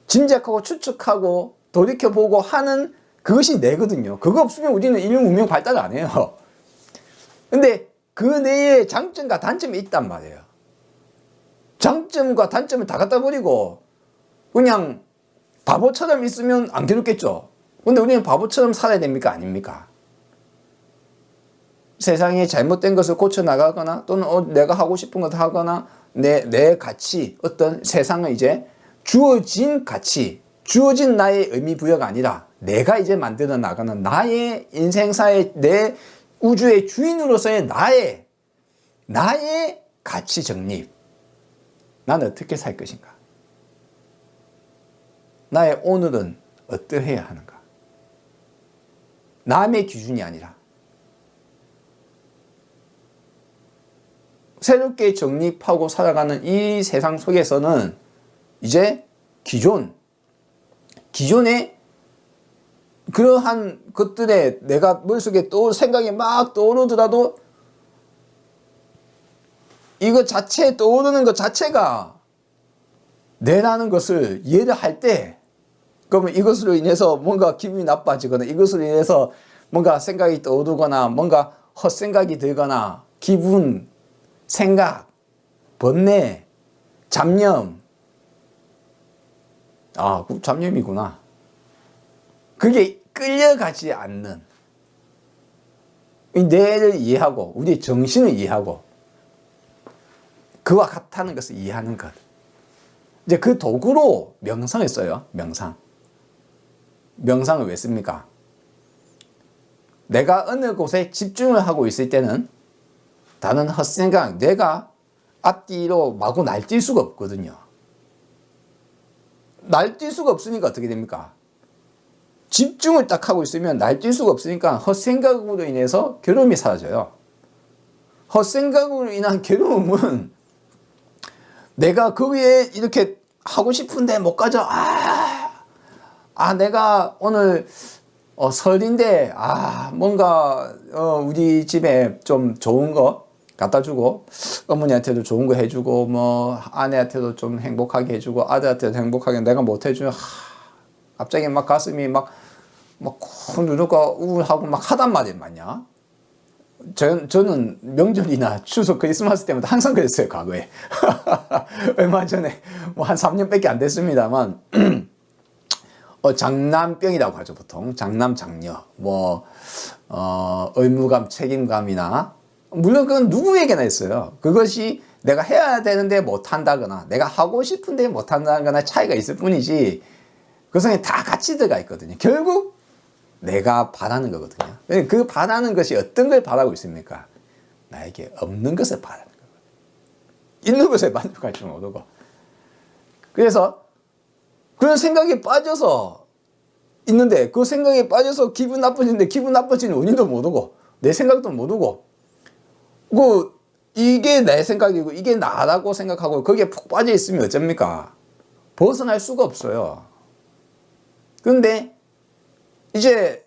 짐작하고 추측하고 돌이켜보고 하는 그것이 뇌거든요. 그거 없으면 우리는 인류 문명 발달 안 해요. 근데 그 뇌에 장점과 단점이 있단 말이에요. 장점과 단점을 다 갖다 버리고 그냥 바보처럼 있으면 안 괴롭겠죠. 근데 우리는 바보처럼 살아야 됩니까? 아닙니까? 세상에 잘못된 것을 고쳐나가거나 또는 내가 하고 싶은 것을 하거나 내 가치, 어떤 세상은 이제 주어진 가치, 주어진 나의 의미 부여가 아니라 내가 이제 만들어 나가는 나의 인생사의 내 우주의 주인으로서의 나의 가치 정립. 나는 어떻게 살 것인가? 나의 오늘은 어떠해야 하는가? 남의 기준이 아니라 새롭게 정립하고 살아가는 이 세상 속에서는 이제 기존의 그러한 것들에 내가 머릿속에 생각이 막 떠오르더라도 이거 자체 떠오르는 것 자체가 내라는 것을 이해를 할 때 그러면 이것으로 인해서 뭔가 기분이 나빠지거나 이것으로 인해서 뭔가 생각이 떠오르거나 뭔가 헛생각이 들거나 기분, 생각, 번뇌, 잡념 잡념이구나. 그게 끌려가지 않는 이 뇌를 이해하고 우리의 정신을 이해하고 그와 같다는 것을 이해하는 것. 이제 그 도구로 명상을 써요. 명상을 왜 씁니까? 내가 어느 곳에 집중을 하고 있을 때는 다른 헛생각, 뇌가 앞뒤로 마구 날뛸 수가 없거든요. 날뛸 수가 없으니까 어떻게 됩니까? 집중을 딱 하고 있으면 날뛸 수가 없으니까 헛생각으로 인해서 괴로움이 사라져요. 헛생각으로 인한 괴로움은 내가 거기에 이렇게 하고 싶은데 못 가죠. 내가 오늘 설인데 뭔가 우리 집에 좀 좋은 거 갖다 주고 어머니한테도 좋은 거 해주고 뭐 아내한테도 좀 행복하게 해주고 아들한테도 행복하게 내가 못 해주면 갑자기 막 가슴이 막 쿵 누르고 우울하고 막 하단 말이야. 저는 명절이나 추석 크리스마스 때마다 항상 그랬어요, 과거에. 얼마 전에 뭐 한 3년밖에 안 됐습니다만 장남병이라고 하죠, 보통. 장녀. 의무감, 책임감이나 물론 그건 누구에게나 있어요. 그것이 내가 해야 되는데 못한다거나 내가 하고 싶은데 못한다거나 차이가 있을 뿐이지 그 속에 다 같이 들어가 있거든요. 결국 내가 바라는 거거든요. 그 바라는 것이 어떤 걸 바라고 있습니까? 나에게 없는 것을 바라는 거거든요. 있는 것에 만족할 줄 모르고. 그래서 그런 생각에 빠져서 있는데 그 생각에 빠져서 기분 나빠지는데 기분 나빠지는 원인도 모르고 내 생각도 모르고 이게 내 생각이고 이게 나라고 생각하고 거기에 푹 빠져 있으면 어쩝니까? 벗어날 수가 없어요. 그런데 이제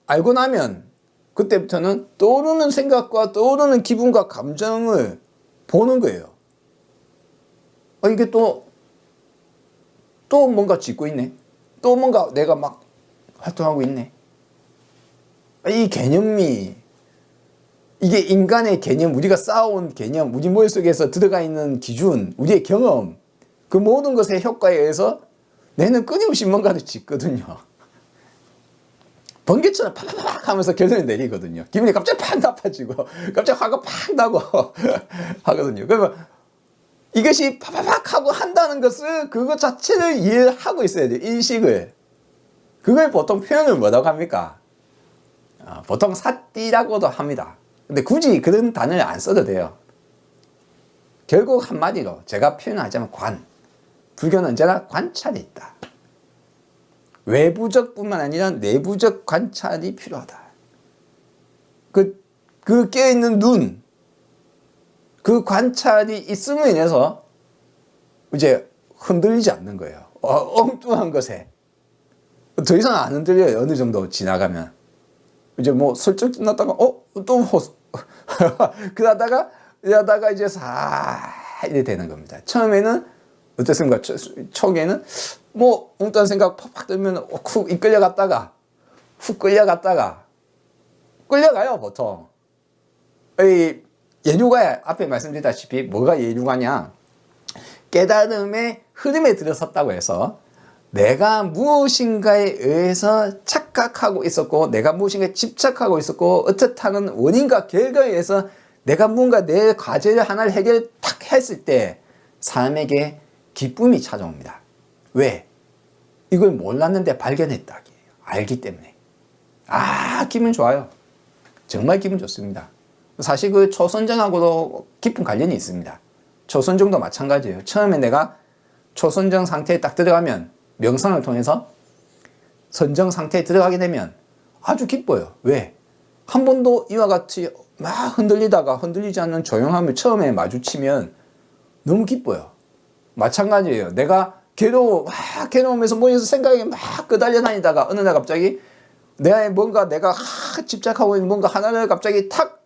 알고 나면 그때부터는 떠오르는 생각과 떠오르는 기분과 감정을 보는 거예요. 이게 또 뭔가 짓고 있네. 또 뭔가 내가 막 활동하고 있네. 이 개념이, 이게 인간의 개념, 우리가 쌓아온 개념, 우리 머릿속에서 들어가 있는 기준, 우리의 경험, 그 모든 것의 효과에 의해서 내는 끊임없이 뭔가를 짓거든요. 번개처럼 팍팍팍 하면서 결론을 내리거든요. 기분이 갑자기 팍 나빠지고 갑자기 화가 팍 나고 하거든요. 그러면 이것이 팍팍팍 하고 한다는 것을, 그것 자체를 이해하고 있어야 돼요. 인식을. 그걸 보통 표현을 뭐라고 합니까? 보통 사띠라고도 합니다. 근데 굳이 그런 단어를 안 써도 돼요. 결국 한마디로 제가 표현하자면 불교는 언제나 관찰이 있다. 외부적뿐만 아니라 내부적 관찰이 필요하다. 그 깨어있는 눈, 그 관찰이 있음으로 인해서 이제 흔들리지 않는 거예요. 엉뚱한 것에. 더 이상 안 흔들려요. 어느 정도 지나가면. 이제 뭐 슬쩍 지났다가, 또 그러다가 이제 이래 되는 겁니다. 처음에는 어떻습니까? 초기에는 뭐 엉뚱한 생각 팍팍 들면 훅 이끌려갔다가 훅 끌려갔다가 끌려가요, 보통. 이 예류가 앞에 말씀드렸다시피 뭐가 예류가냐? 깨달음의 흐름에 들어섰다고 해서 내가 무엇인가에 의해서 착각하고 있었고, 내가 무엇인가에 집착하고 있었고, 어떻다는 원인과 결과에 의해서 내가 뭔가 내 과제를 하나를 해결 탁 했을 때 사람에게 기쁨이 찾아옵니다. 왜? 이걸 몰랐는데 발견했다. 알기 때문에. 기분 좋아요. 정말 기분 좋습니다. 사실 그 초선정하고도 깊은 관련이 있습니다. 초선정도 마찬가지예요. 처음에 내가 초선정 상태에 딱 들어가면, 명상을 통해서 선정 상태에 들어가게 되면 아주 기뻐요. 왜? 한 번도 이와 같이 막 흔들리다가 흔들리지 않는 조용함을 처음에 마주치면 너무 기뻐요. 마찬가지예요. 내가 괴로우면서 머리에서 생각이 막 끄달려 다니다가 어느 날 갑자기 내가 집착하고 있는 뭔가 하나를 갑자기 탁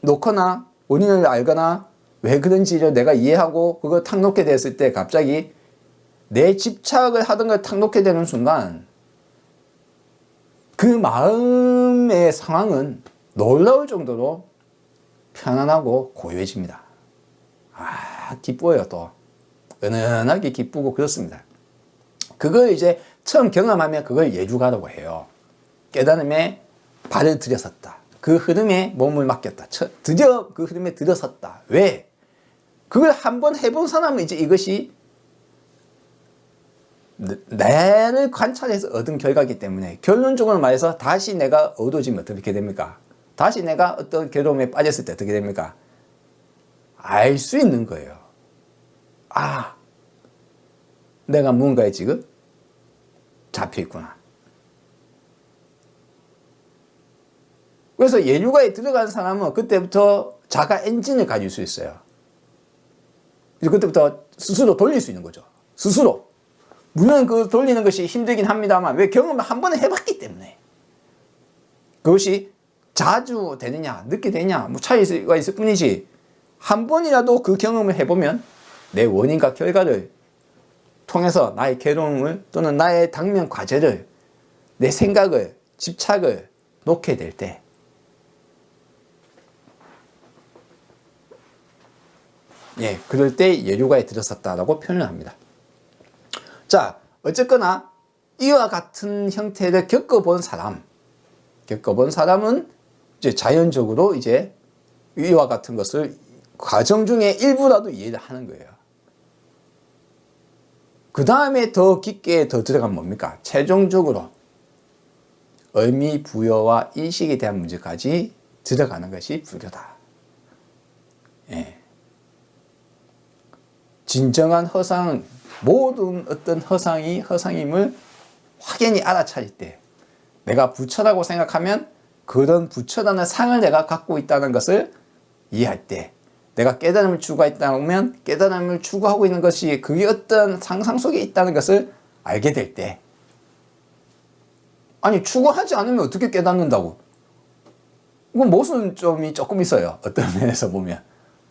놓거나 원인을 알거나 왜 그런지를 내가 이해하고 그걸 탁 놓게 됐을 때 갑자기 내 집착을 하던 걸 탁 놓게 되는 순간 그 마음의 상황은 놀라울 정도로 편안하고 고요해집니다. 기뻐요. 또 은은하게 기쁘고 그렇습니다. 그걸 이제 처음 경험하면 그걸 예주가라고 해요. 깨달음에 발을 들여섰다. 그 흐름에 몸을 맡겼다. 드디어 그 흐름에 들어섰다. 왜? 그걸 한번 해본 사람은 이제 이것이 나를 관찰해서 얻은 결과이기 때문에, 결론적으로 말해서 다시 내가 어두워지면 어떻게 됩니까? 다시 내가 어떤 괴로움에 빠졌을 때 어떻게 됩니까? 알 수 있는 거예요. 내가 무언가에 지금 잡혀있구나. 그래서 예류가에 들어간 사람은 그때부터 자가 엔진을 가질 수 있어요. 그때부터 스스로 돌릴 수 있는 거죠. 스스로. 물론 그 돌리는 것이 힘들긴 합니다만, 왜? 경험을 한 번에 해봤기 때문에. 그것이 자주 되느냐, 늦게 되느냐, 뭐 차이가 있을 뿐이지, 한 번이라도 그 경험을 해보면 내 원인과 결과를 통해서 나의 괴로움을 또는 나의 당면 과제를, 내 생각을, 집착을 놓게 될 때, 그럴 때 예류가에 들었었다라고 표현을 합니다. 자, 어쨌거나 이와 같은 형태를 겪어본 사람은 이제 자연적으로 이제 이와 같은 것을 과정 중에 일부라도 이해를 하는 거예요. 그 다음에 더 깊게 더 들어가면 뭡니까? 최종적으로 의미 부여와 인식에 대한 문제까지 들어가는 것이 불교다. 진정한 허상, 모든 어떤 허상이 허상임을 확연히 알아차릴 때, 내가 부처라고 생각하면 그런 부처라는 상을 내가 갖고 있다는 것을 이해할 때, 내가 깨달음을 추구했다면 깨달음을 추구하고 있는 것이 그게 어떤 상상 속에 있다는 것을 알게 될 때, 아니 추구하지 않으면 어떻게 깨닫는다고? 그 모순점이 조금 있어요. 어떤 면에서 보면.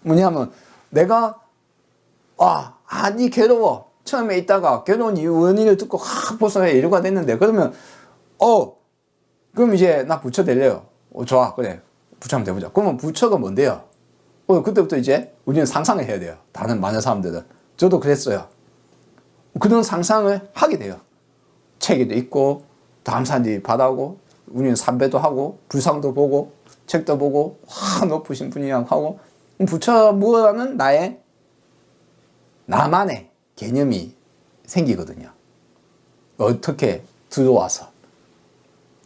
뭐냐면 내가 니 괴로워. 처음에 있다가 괴로운 이유 원인을 듣고 벌써 예류가 됐는데 그러면 그럼 이제 나 부처 될래요. 좋아, 그래, 부처 한번 돼보자. 그러면 부처가 뭔데요? 그때부터 이제 우리는 상상을 해야 돼요. 다른 많은 사람들은. 저도 그랬어요. 그런 상상을 하게 돼요. 책에도 있고 다음 사람들이 받아오고 우리는 삼배도 하고 불상도 보고 책도 보고 높으신 분이랑 하고 부처 무엇라는 나만의 개념이 생기거든요. 어떻게 들어와서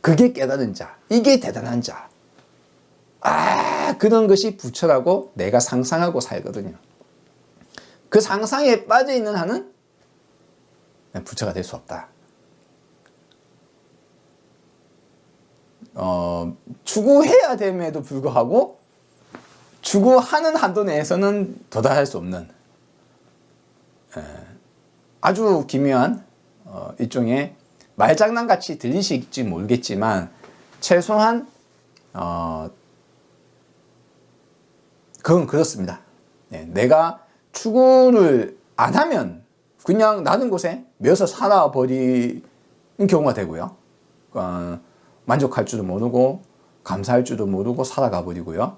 그게 깨달은 자, 이게 대단한 자. 그런 것이 부처라고 내가 상상하고 살거든요. 그 상상에 빠져있는 한은 부처가 될 수 없다. 추구해야 됨에도 불구하고 추구하는 한도 내에서는 도달할 수 없는 아주 기묘한 일종의 말장난같이 들리실지 모르겠지만 최소한 그건 그렇습니다. 내가 추구를 안 하면 그냥 나는 곳에 매여서 살아버리는 경우가 되고요. 만족할 줄도 모르고 감사할 줄도 모르고 살아가 버리고요.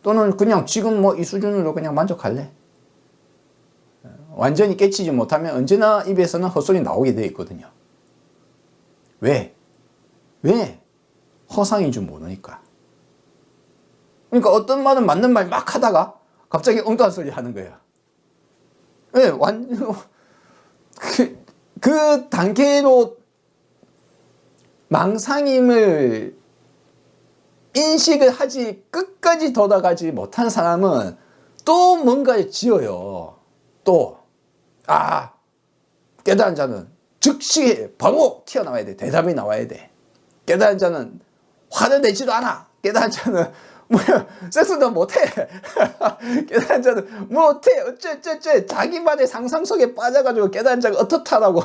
또는 그냥 지금 이 수준으로 그냥 만족할래. 완전히 깨치지 못하면 언제나 입에서는 헛소리 나오게 되어 있거든요. 왜? 허상인 줄 모르니까. 그러니까 어떤 말은 맞는 말 막 하다가 갑자기 엉뚱한 소리 하는 거예요. 왜? 그 단계로 망상임을 인식을 하지 끝까지 돌아가지 못한 사람은 또 뭔가를 지어요. 깨달은 자는 즉시 바로 튀어나와야 돼. 대답이 나와야 돼. 깨달은 자는 화를 내지도 않아. 깨달은 자는 섹스도 못해. 깨달은 자는 못해. 어째 자기만의 상상 속에 빠져가지고 깨달은 자가 어떻다라고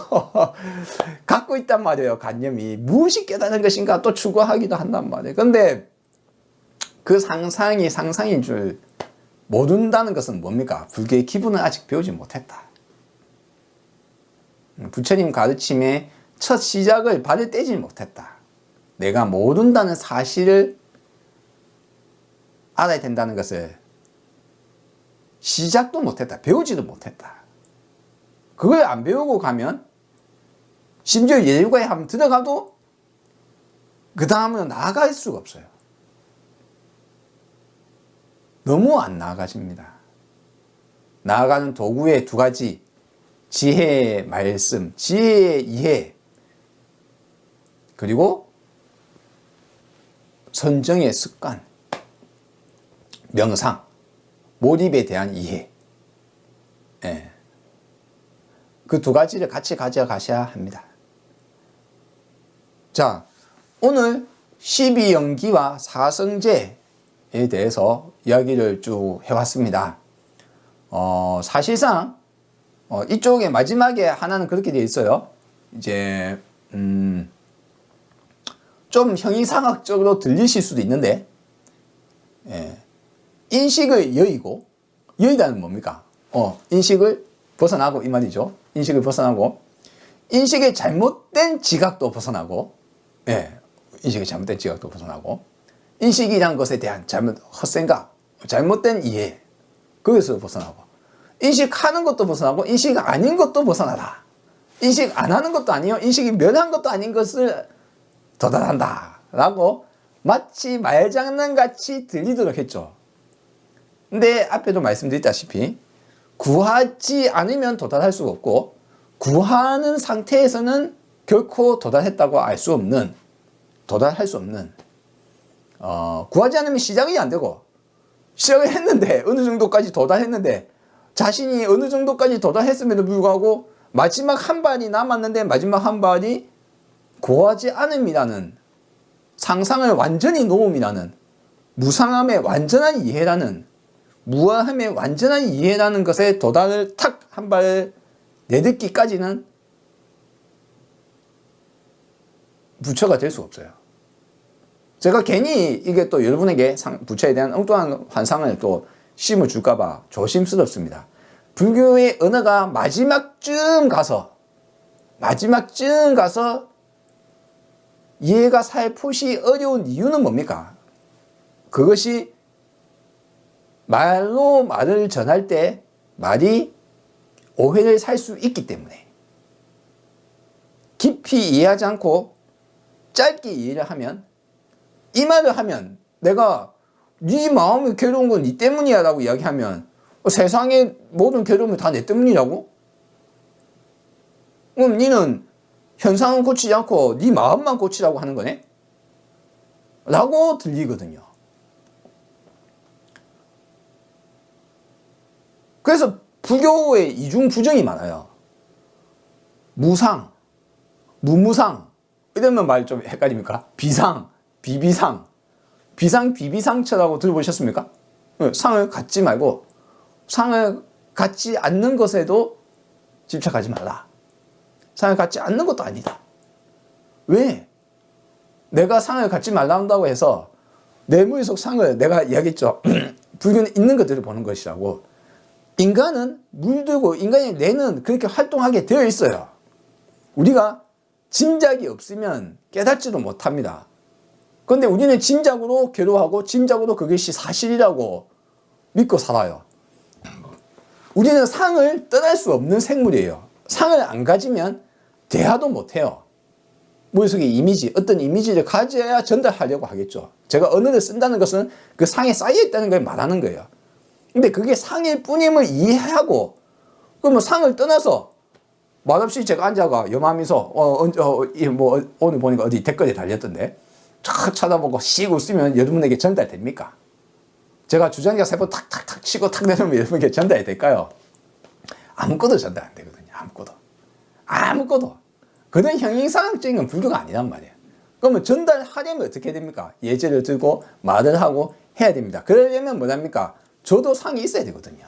갖고 있단 말이에요. 관념이 무엇이 깨달은 것인가 또 추구하기도 한단 말이에요. 근데 그 상상이 상상인 줄 모른다는 것은 뭡니까? 불교의 기본을 아직 배우지 못했다. 부처님 가르침의 첫 시작을 발을 떼지 못했다. 내가 모른다는 사실을 알아야 된다는 것을 시작도 못했다. 배우지도 못했다. 그걸 안 배우고 가면 심지어 예유가에 한번 들어가도 그 다음은 나아갈 수가 없어요. 너무 안 나아가집니다. 나아가는 도구의 두 가지, 지혜의 말씀, 지혜의 이해, 그리고 선정의 습관, 명상, 몰입에 대한 이해. 그 두 가지를 같이 가져가셔야 합니다. 자, 오늘 12연기와 사성제에 대해서 이야기를 쭉 해왔습니다. 사실상 이쪽에 마지막에 하나는 그렇게 되어 있어요. 이제 좀 형이상학적으로 들리실 수도 있는데 인식을 여의고, 여의다는 뭡니까? 인식을 벗어나고 이 말이죠. 인식을 벗어나고 인식의 잘못된 지각도 벗어나고, 인식의 잘못된 지각도 벗어나고, 인식이란 것에 대한 헛생각, 잘못된 이해, 거기서 벗어나고, 인식하는 것도 벗어나고 인식 아닌 것도 벗어나라. 인식 안 하는 것도 아니요, 인식이 멸한 것도 아닌 것을 도달한다 라고 마치 말장난같이 들리도록 했죠. 근데 앞에도 말씀드렸다시피 구하지 않으면 도달할 수가 없고, 구하는 상태에서는 결코 도달했다고 알 수 없는, 도달할 수 없는, 구하지 않으면 시작이 안 되고, 시작을 했는데 어느 정도까지 도달했는데, 자신이 어느 정도까지 도달했음에도 불구하고 마지막 한 발이 남았는데 마지막 한 발이 구하지 않음이라는, 상상을 완전히 놓음이라는, 무상함의 완전한 이해라는, 무아함의 완전한 이해라는 것에 도달을 탁 한 발 내딛기까지는 부처가 될 수 없어요. 제가 괜히 이게 또 여러분에게 부처에 대한 엉뚱한 환상을 또 심어줄까봐 조심스럽습니다. 불교의 언어가 마지막쯤 가서 이해가 살포시 어려운 이유는 뭡니까? 그것이 말로 말을 전할 때 말이 오해를 살 수 있기 때문에 깊이 이해하지 않고 짧게 이해를 하면, 이 말을 하면 내가 네 마음이 괴로운 건 네 때문이야 라고 이야기하면 세상의 모든 괴로움이 다 내 때문이라고? 그럼 니는 현상은 고치지 않고 네 마음만 고치라고 하는 거네? 라고 들리거든요. 그래서 불교에 이중부정이 많아요. 무상, 무무상, 이러면 말 좀 헷갈립니까? 비상, 비비상, 비상, 비비상처라고 들어보셨습니까? 상을 갖지 말고 상을 갖지 않는 것에도 집착하지 말라. 상을 갖지 않는 것도 아니다. 왜? 내가 상을 갖지 말라 한다고 해서 내 머릿속 상을, 내가 이야기했죠. 불교는 있는 것들을 보는 것이라고. 인간은 물들고 인간의 뇌는 그렇게 활동하게 되어 있어요. 우리가 짐작이 없으면 깨닫지도 못합니다. 그런데 우리는 짐작으로 괴로워하고 짐작으로 그것이 사실이라고 믿고 살아요. 우리는 상을 떠날 수 없는 생물이에요. 상을 안 가지면 대화도 못해요. 머릿속에 이미지, 어떤 이미지를 가져야 전달하려고 하겠죠. 제가 언어를 쓴다는 것은 그 상에 쌓여있다는 걸 말하는 거예요. 근데 그게 상일 뿐임을 이해하고, 그러면 상을 떠나서 말없이 제가 앉아가 요마미소, 오늘 보니까 어디 댓글에 달렸던데, 쫙 쳐다보고 씩 웃으면 여러분에게 전달됩니까? 제가 주전자 세번 탁탁탁 치고 탁 내려면 여러분에게 전달이 될까요? 아무것도 전달 안 되거든요. 아무것도. 그런 형이상적인 불교가 아니란 말이에요. 그러면 전달하려면 어떻게 됩니까? 예제를 들고 말을 하고 해야 됩니다. 그러려면 뭐랍니까? 저도 상이 있어야 되거든요.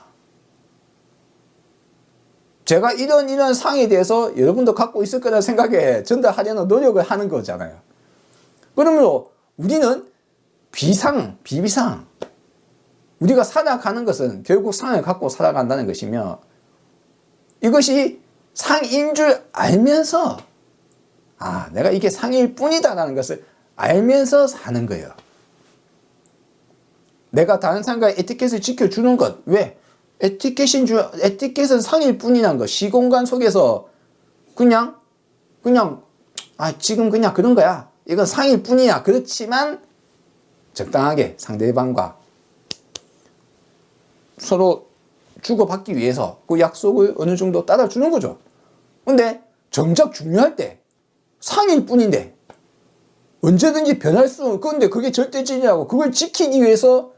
제가 이런 상에 대해서 여러분도 갖고 있을 거라 생각에 전달하려는 노력을 하는 거잖아요. 그러므로 우리는 비상, 비비상, 우리가 살아가는 것은 결국 상을 갖고 살아간다는 것이며, 이것이 상인 줄 알면서, 내가 이게 상일 뿐이다라는 것을 알면서 사는 거예요. 내가 다른 사람과의 에티켓을 지켜주는 것. 왜? 에티켓은 상일 뿐이라는 것. 시공간 속에서 그냥 지금 그냥 그런 거야. 이건 상일 뿐이야. 그렇지만 적당하게 상대방과 서로 주고받기 위해서 그 약속을 어느 정도 따라주는 거죠. 근데 정작 중요할 때 상일 뿐인데 언제든지 변할 수, 그런데 그게 절대진이라고 그걸 지키기 위해서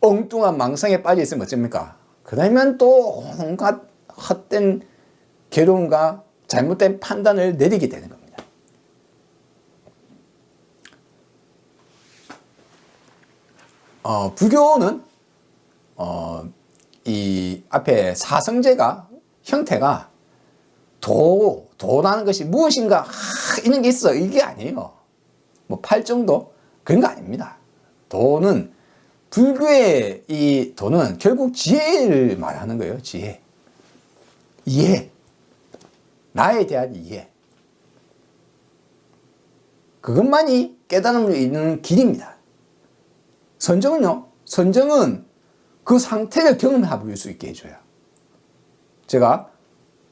엉뚱한 망상에 빠져 있으면 어쩝니까? 그러면 또 온갖 헛된 괴로움과 잘못된 판단을 내리게 되는 겁니다. 불교는 이 앞에 사성제가 형태가 도라는 것이 무엇인가 이런 게 있어, 이게 아니에요. 뭐 팔정도 그런 거 아닙니다. 도는, 불교의 이 도는 결국 지혜를 말하는 거예요. 지혜, 이해, 나에 대한 이해, 그것만이 깨달음으로 이르는 길입니다. 선정은요, 선정은 그 상태를 경험해 볼 수 있게 해줘요. 제가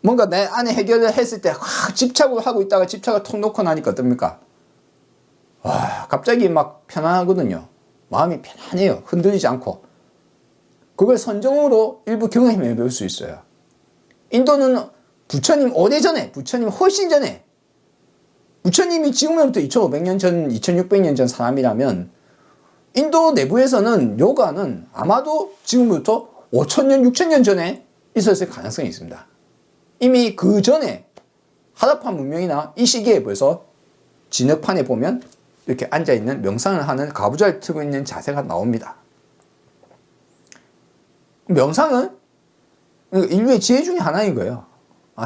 뭔가 내 안에 해결을 했을 때 집착을 하고 있다가 집착을 톡 놓고 나니까 어떻습니까? 갑자기 막 편안하거든요. 마음이 편안해요. 흔들리지 않고. 그걸 선정으로 일부 경험해 볼 수 있어요. 인도는 부처님 오래전에, 부처님 훨씬 전에, 부처님이 지금부터 2500년 전, 2600년 전 사람이라면 인도 내부에서는 요가는 아마도 지금부터 5000년, 6000년 전에 있었을 가능성이 있습니다. 이미 그 전에 하라파 문명이나 이 시기에 벌써 진흙판에 보면 이렇게 앉아있는 명상을 하는 가부좌를 틀고 있는 자세가 나옵니다. 명상은 인류의 지혜 중에 하나인 거예요.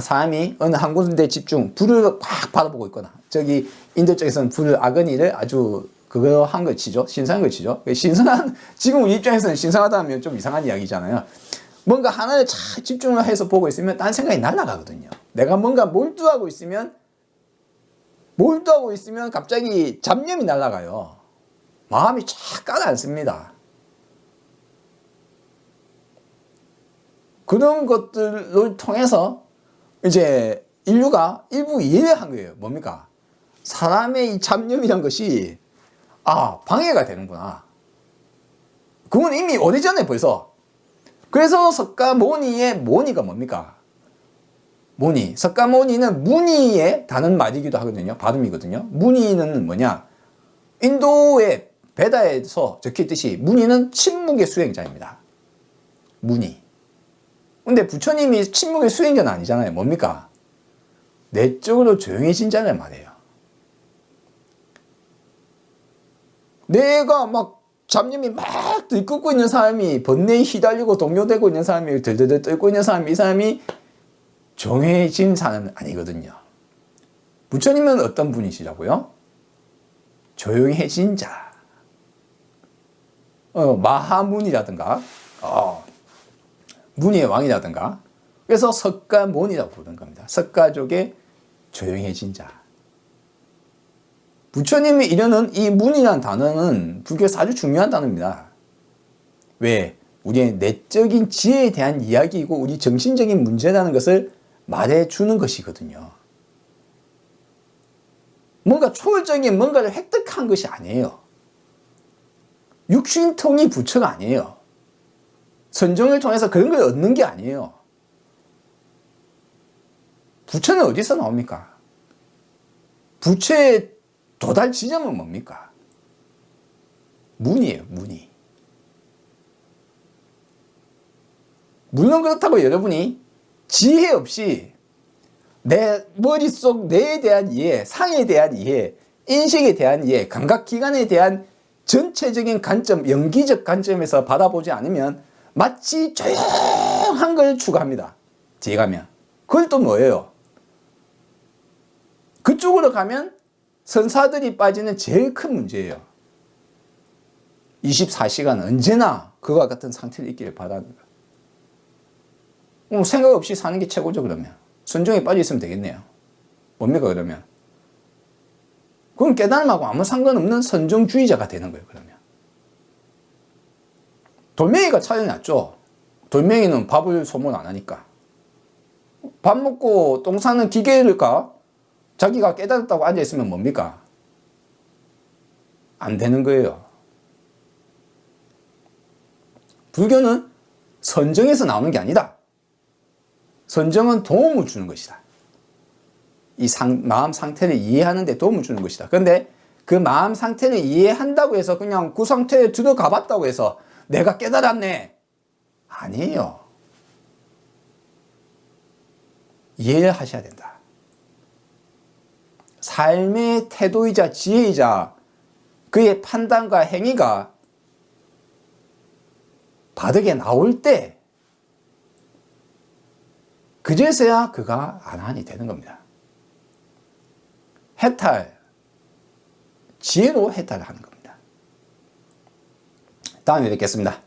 사람이 어느 한 군데 집중, 불을 팍 바라보고 있거나, 저기 인도 쪽에서는 불 아그니를 아주 그거 한 걸 치죠. 신성한 걸 치죠. 신성한, 지금 우리 입장에서는 신성하다면 좀 이상한 이야기잖아요. 뭔가 하나를 잘 집중을 해서 보고 있으면 딴 생각이 날아가거든요. 내가 뭔가 몰두하고 있으면 갑자기 잡념이 날아가요. 마음이 쫙 가라앉습니다. 그런 것들을 통해서 이제 인류가 일부 이해를 한 거예요. 뭡니까? 사람의 이 잡념이란 것이 방해가 되는구나. 그건 이미 오래전에 벌써. 그래서 석가모니의 모니가 뭡니까? 모니. 석가모니는 무니의 다른 말이기도 하거든요. 발음이거든요. 무니는 뭐냐? 인도의 베다에서 적혀있듯이 무니는 침묵의 수행자입니다. 무니. 근데 부처님이 침묵의 수행자는 아니잖아요. 뭡니까? 내적으로 조용해진 자를 말해요. 내가 막 잡념이 막 들끓고 있는 사람이, 번뇌에 휘달리고 동요되고 있는 사람이, 들들들 떨고 있는 사람이, 이 사람이 조용해진 사람은 아니거든요. 부처님은 어떤 분이시라고요? 조용해진 자. 마하문이라든가, 문의의 왕이라든가. 그래서 석가모니라고 부르는 겁니다. 석가족의 조용해진 자. 부처님이 이르는 이 문이라는 단어는 불교에서 아주 중요한 단어입니다. 왜? 우리의 내적인 지혜에 대한 이야기이고 우리 정신적인 문제라는 것을 말해주는 것이거든요. 뭔가 초월적인 뭔가를 획득한 것이 아니에요. 육신통이 부처가 아니에요. 선정을 통해서 그런 걸 얻는 게 아니에요. 부처는 어디서 나옵니까? 부처의 도달 지점은 뭡니까? 문이에요, 문이. 물론 그렇다고 여러분이 지혜 없이 내 머릿속 내에 대한 이해, 상에 대한 이해, 인식에 대한 이해, 감각기관에 대한 전체적인 관점, 연기적 관점에서 바라보지 않으면 마치 조용한 걸 추구합니다. 뒤에 가면. 그걸 또 뭐예요? 그쪽으로 가면 선사들이 빠지는 제일 큰 문제예요. 24시간 언제나 그와 같은 상태를 있기를 바라는 거예요. 생각 없이 사는 게 최고죠, 그러면. 순종에 빠져 있으면 되겠네요. 뭡니까, 그러면? 그건 깨달음하고 아무 상관없는 선정주의자가 되는 거예요, 그러면. 돌멩이가 차이 났죠? 돌멩이는 밥을 소문 안 하니까. 밥 먹고 똥 싸는 기계일까? 자기가 깨달았다고 앉아있으면 뭡니까? 안 되는 거예요. 불교는 선정에서 나오는 게 아니다. 선정은 도움을 주는 것이다. 이 마음 상태를 이해하는 데 도움을 주는 것이다. 그런데 그 마음 상태를 이해한다고 해서 그냥 그 상태에 들어가 봤다고 해서 내가 깨달았네. 아니에요. 이해를 하셔야 된다. 삶의 태도이자 지혜이자 그의 판단과 행위가 바르게 나올 때 그제서야 그가 안한이 되는 겁니다. 해탈, 지혜로 해탈을 하는 겁니다. 다음에 뵙겠습니다.